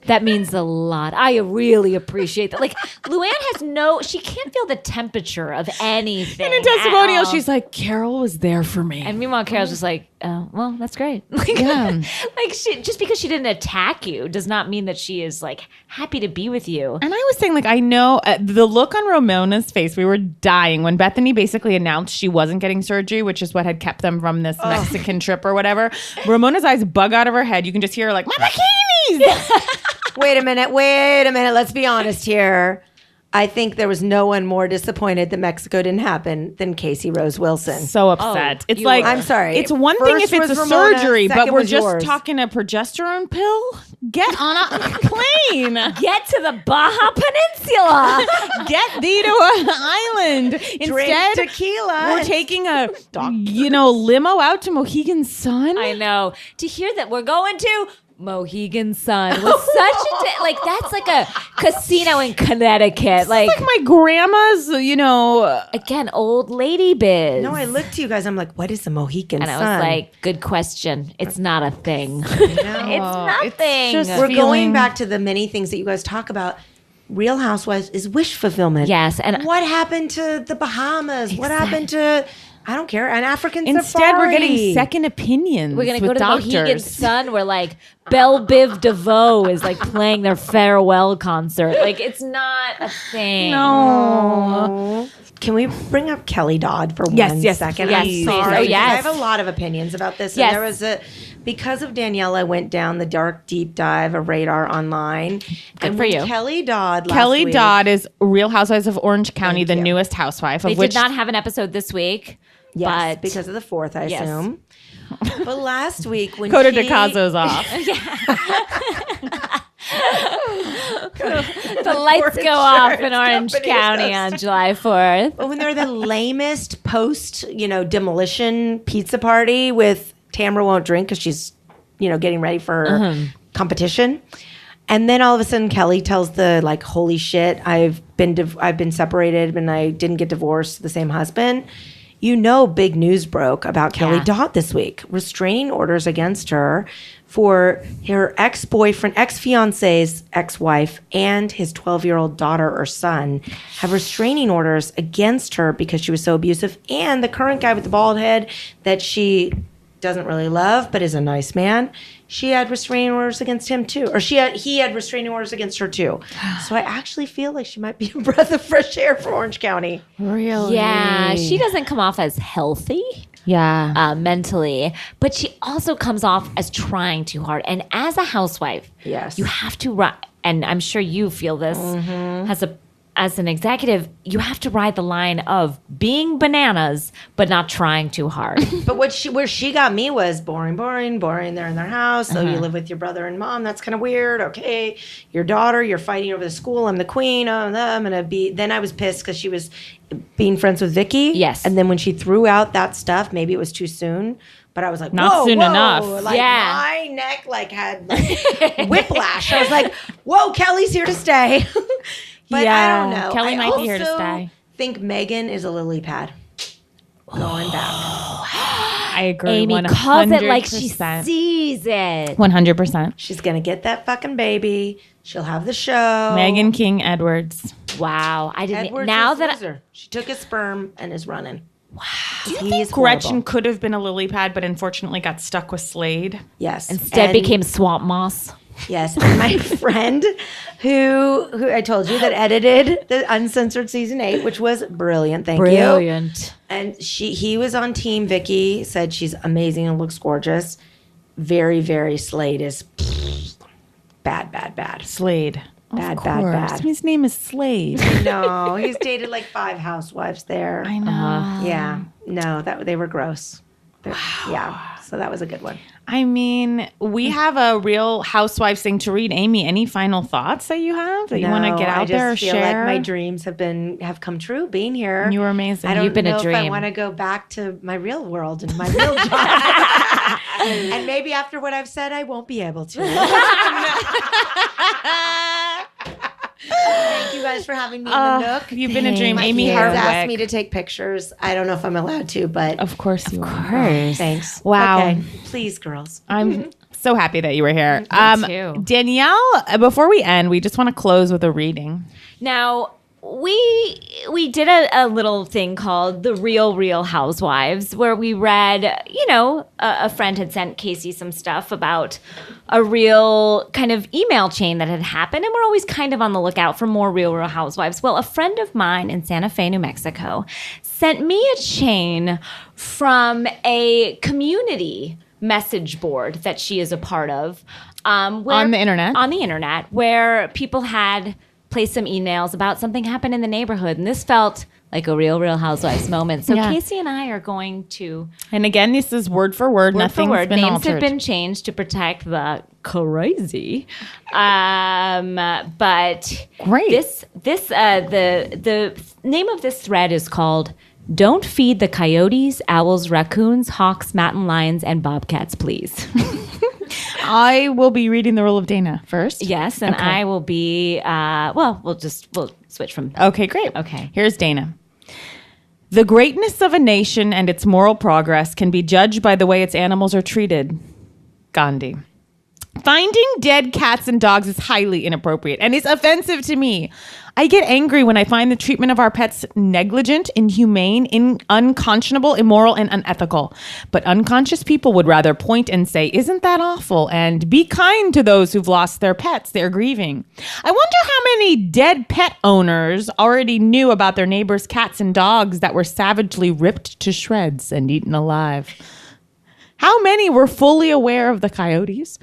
That means a lot. I really appreciate that. Like, Luann she can't feel the temperature of anything. And in testimonial, she's like, "Carol was there for me." And meanwhile, Carol's just like, oh, well, that's great. Yeah. Like, just because she didn't attack you does not mean that she is, like, happy to be with you. And I was saying, like, I know the look on Ramona's face, we were dying when Bethany basically announced she wasn't getting surgery, which is what had kept them from this Mexican trip or whatever. Ramona's eyes bug out of her head. You can just hear her like, "My bikinis!" Wait a minute. Let's be honest here. I think there was no one more disappointed that Mexico didn't happen than Casey Rose Wilson. So upset. It's you like, were. I'm sorry. It's one thing First if it's was a Ramona, surgery, but second we're was just yours. talking a progesterone pill. Get on a plane. Get to the Baja Peninsula. Get thee to an island. Instead, Drink tequila. we're taking a limo out to Mohegan Sun. I know. To hear that we're going to Mohegan Sun was such a that's like a casino in Connecticut. Like my grandma's, again, old lady biz. No, I looked to you guys. I'm like, what is the Mohican and Sun? I was like, good question. It's not a thing. It's nothing. just- we're feeling- going back to the many things that you guys talk about. Real Housewives is wish fulfillment. Yes, and what happened to the Bahamas? What happened to I don't care, an African Instead, safari? we're getting second opinions. we're gonna with go to doctors. the Mohegan Sun where like Belle Biv DeVoe is like playing their farewell concert. Like it's not a thing. No. Can we bring up Kelly Dodd for Yes, one yes, second? yes, I'm please. sorry. Oh, yes. I have a lot of opinions about this. Yes. And there was because of Danielle, I went down the dark deep dive of Radar online. Good for you. Kelly Dodd Kelly Dodd is Real Housewives of Orange County, Thank the you. newest housewife. They Of which did not have an episode this week. Yes, But because of the 4th, I Yes. assume. But last week when Coda she... DeCaso's off. the lights go off in Orange company County is on July 4th. But when they're the lamest post, demolition pizza party with Tamara won't drink because she's, getting ready for her competition. And then all of a sudden Kelly tells the holy shit, I've been separated and I didn't get divorced to the same husband. Big news broke about Kelly Dodd this week. Restraining orders against her for her ex-fiance's ex-wife and his 12-year-old daughter or son have restraining orders against her because she was so abusive. And the current guy with the bald head that she doesn't really love but is a nice man, she had restraining orders against him too. Or he had restraining orders against her too. So I actually feel like she might be a breath of fresh air for Orange County. Really? Yeah, she doesn't come off as healthy Yeah. mentally, but she also comes off as trying too hard. And as a housewife, Yes. you have to and I'm sure you feel this as an executive, you have to ride the line of being bananas but not trying too hard. But where she got me was boring. They're in their house. So you live with your brother and mom. That's kind of weird. Okay. Your daughter, you're fighting over the school. I'm the queen. I'm going to be. Then I was pissed because she was being friends with Vicky. Yes. And then when she threw out that stuff, maybe it was too soon. But I was like, Not whoa, soon whoa. enough. My neck had whiplash. I was like, whoa, Kelly's here to stay. But I don't know. Kelly I might be here to also stay. think Megan is a lily pad. Going back. I agree. Amy 100%. calls it like she sees it. 100%. She's going to get that fucking baby. She'll have the show. Megan King Edwards. Wow, I didn't. Edwards Now is that loser. She took his sperm and is running. Wow. Do you think Gretchen could have been a lily pad, but unfortunately got stuck with Slade? Yes. instead became swamp moss. Yes. And my friend who I told you that edited the uncensored season 8, which was brilliant. Thank you. Brilliant. And he was on team Vicky, said she's amazing and looks gorgeous. Very, very Slade is bad. Slade. Bad. His name is Slade. No, he's dated 5 housewives there. I know. Yeah. No, they were gross. Yeah. So that was a good one. I mean, we have a Real Housewives thing to read. Amy, any final thoughts that you have that you want to get out there or I just feel share? like my dreams have come true being here. You were amazing. I don't You've been know a if I dream. want to go back to my real world and my real job. And maybe after what I've said, I won't be able to. Thank you guys for having me in the Nook. You've been a dream. My Amy kids Hartwick. asked me to take pictures. I don't know if I'm allowed to, but Of course you are. thanks. Wow. Okay. Please, girls. I'm so happy that you were here. too. Danielle, before we end, we just want to close with a reading. Now, we did a little thing called the Real Housewives, where we read, a friend had sent Casey some stuff about a real kind of email chain that had happened, and we're always kind of on the lookout for more Real Housewives. Well, a friend of mine in Santa Fe, New Mexico, sent me a chain from a community message board that she is a part of. On the internet? On the internet, where people had placed some emails about something happened in the neighborhood. And this felt like a Real Housewives moment. So Yeah. Casey and I are going to, And again, this is word for word. word for Nothing's word, been names altered. have been changed to protect the crazy. But Great. The name of this thread is called "Don't Feed the Coyotes, Owls, Raccoons, Hawks, Mountain Lions, and Bobcats, Please." I will be reading the Rule of Dana first. Yes, and Okay. I will be. We'll switch from. Okay, great. Okay. Here's Dana. The greatness of a nation and its moral progress can be judged by the way its animals are treated. Gandhi. Finding dead cats and dogs is highly inappropriate and is offensive to me. I get angry when I find the treatment of our pets negligent, inhumane, unconscionable, immoral, and unethical. But unconscious people would rather point and say, "Isn't that awful?" and be kind to those who've lost their pets they're grieving. I wonder how many dead pet owners already knew about their neighbors' cats and dogs that were savagely ripped to shreds and eaten alive. How many were fully aware of the coyotes,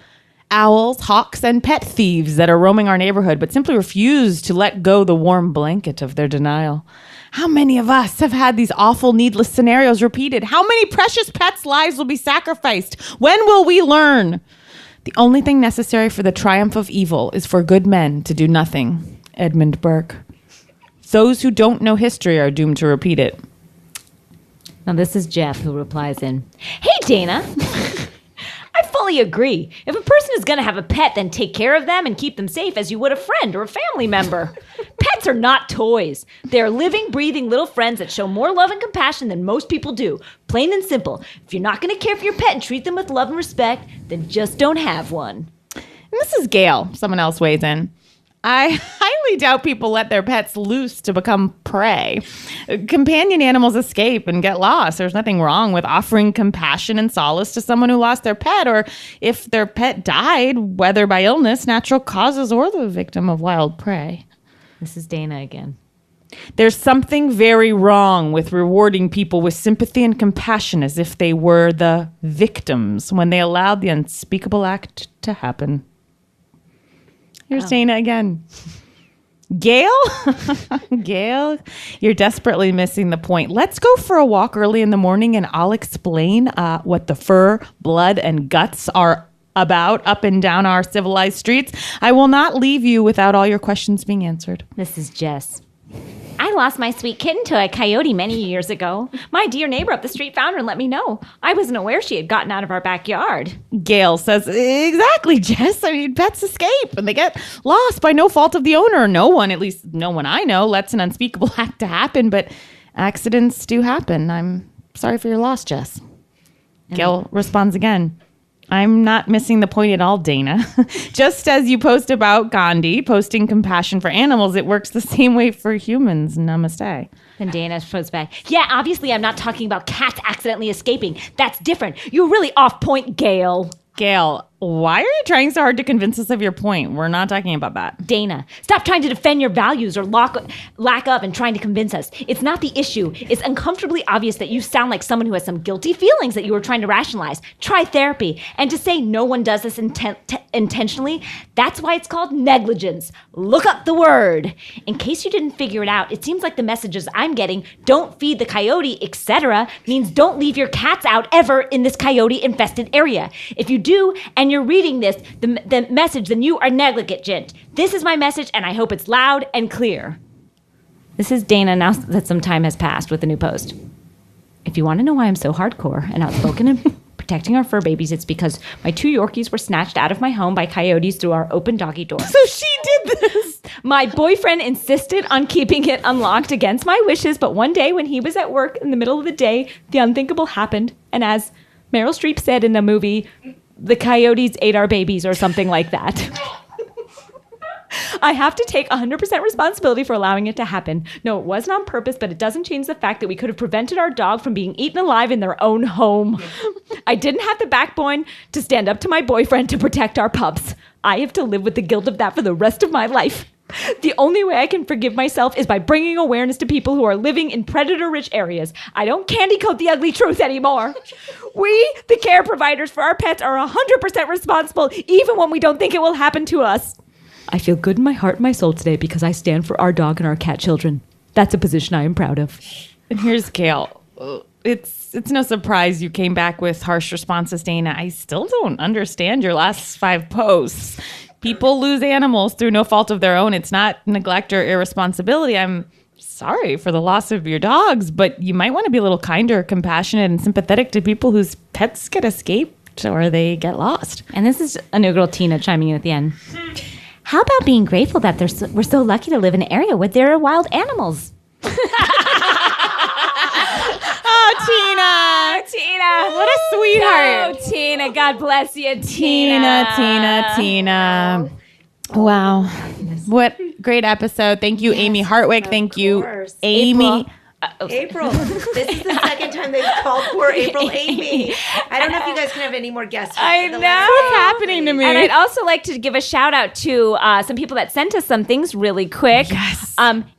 owls, hawks, and pet thieves that are roaming our neighborhood, but simply refuse to let go the warm blanket of their denial? How many of us have had these awful, needless scenarios repeated? How many precious pets' lives will be sacrificed? When will we learn? The only thing necessary for the triumph of evil is for good men to do nothing. Edmund Burke. Those who don't know history are doomed to repeat it. Now this is Jeff who replies in, "Hey, Dana. I fully agree. If a person is going to have a pet, then take care of them and keep them safe as you would a friend or a family member. Pets are not toys. They're living, breathing little friends that show more love and compassion than most people do. Plain and simple. If you're not going to care for your pet and treat them with love and respect, then just don't have one." And this is Gail. Someone else weighs in. I highly doubt people let their pets loose to become prey. Companion animals escape and get lost. There's nothing wrong with offering compassion and solace to someone who lost their pet, or if their pet died, whether by illness, natural causes, or the victim of wild prey. This is Dana again. There's something very wrong with rewarding people with sympathy and compassion as if they were the victims when they allowed the unspeakable act to happen. Here's Dana again. Gail? Gail, you're desperately missing the point. Let's go for a walk early in the morning and I'll explain what the fur, blood, and guts are about up and down our civilized streets. I will not leave you without all your questions being answered. This is Jess. I lost my sweet kitten to a coyote many years ago. My dear neighbor up the street found her and let me know. I wasn't aware she had gotten out of our backyard. Gail says, exactly, Jess. I mean, pets escape and they get lost by no fault of the owner. No one, at least no one I know, lets an unspeakable act to happen, but accidents do happen. I'm sorry for your loss, Jess. Gail responds again. I'm not missing the point at all, Dana. Just as you post about Gandhi, posting compassion for animals, it works the same way for humans. Namaste. Then Dana posts back, "Yeah, obviously I'm not talking about cats accidentally escaping. That's different. You're really off point, Gail." Gail, why are you trying so hard to convince us of your point? We're not talking about that. Dana, stop trying to defend your values or lack of and trying to convince us. It's not the issue. It's uncomfortably obvious that you sound like someone who has some guilty feelings that you were trying to rationalize. Try therapy. And to say no one does this intentionally, that's why it's called negligence. Look up the word. In case you didn't figure it out, it seems like the messages I'm getting, don't feed the coyote, etc., means don't leave your cats out ever in this coyote-infested area. If you do, and you're reading this, the message, then you are negligent. This is my message, and I hope it's loud and clear. This is Dana now that some time has passed with the new post. If you want to know why I'm so hardcore and outspoken in protecting our fur babies, it's because my 2 Yorkies were snatched out of my home by coyotes through our open doggy door. So she did this. My boyfriend insisted on keeping it unlocked against my wishes, but one day when he was at work in the middle of the day, the unthinkable happened, and as Meryl Streep said in the movie, the coyotes ate our babies or something like that. I have to take 100% responsibility for allowing it to happen. No, it wasn't on purpose, but it doesn't change the fact that we could have prevented our dog from being eaten alive in their own home. I didn't have the backbone to stand up to my boyfriend to protect our pups. I have to live with the guilt of that for the rest of my life. The only way I can forgive myself is by bringing awareness to people who are living in predator-rich areas. I don't candy coat the ugly truth anymore. We, the care providers for our pets, are 100% responsible, even when we don't think it will happen to us. I feel good in my heart and my soul today because I stand for our dog and our cat children. That's a position I am proud of. And here's Gail. It's no surprise you came back with harsh responses, Dana. I still don't understand your last 5 posts. People lose animals through no fault of their own. It's not neglect or irresponsibility. I'm sorry for the loss of your dogs, but you might want to be a little kinder, compassionate, and sympathetic to people whose pets get escaped or they get lost. And this is a new girl, Tina, chiming in at the end. How about being grateful that we're so lucky to live in an area where there are wild animals? Oh, Tina, what a sweetheart. Oh, Tina, God bless you, Tina. Tina. Wow. What great episode. Thank you, Amy Hartwick. Thank you, Amy. April. This is the second time they've called poor April Amy. I don't know if you guys can have any more guests. I know what's happening to me. And I'd also like to give a shout out to some people that sent us some things really quick. Yes.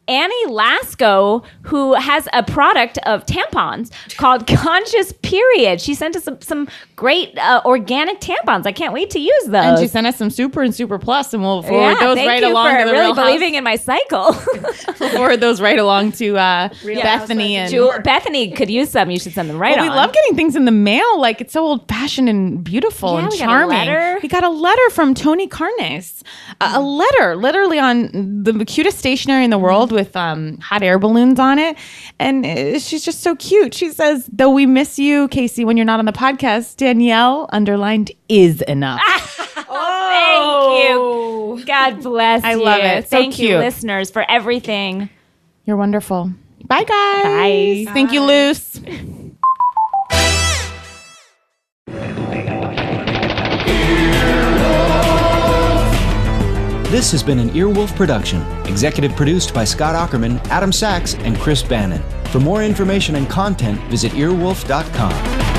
Annie Lasco, who has a product of tampons called Conscious Period. She sent us some great organic tampons. I can't wait to use those. And she sent us some Super and Super Plus, and we'll forward those right along to the really Real believing in my cycle. We'll forward those right along to Bethany. Bethany could use some. You should send them right on. We love getting things in the mail. Like, it's so old-fashioned and beautiful and charming. We got a letter from Tony Carnes. A letter, literally on the cutest stationery in the world with hot air balloons on it. And she's just so cute. She says, though we miss you, Casey, when you're not on the podcast, Danielle, underlined, is enough. Thank you. God bless you. I love it. So Thank you, cute. listeners, for everything. You're wonderful. Bye, guys. Bye. Thank you, Luce. This has been an Earwolf production, executive produced by Scott Aukerman, Adam Sachs, and Chris Bannon. For more information and content, visit earwolf.com.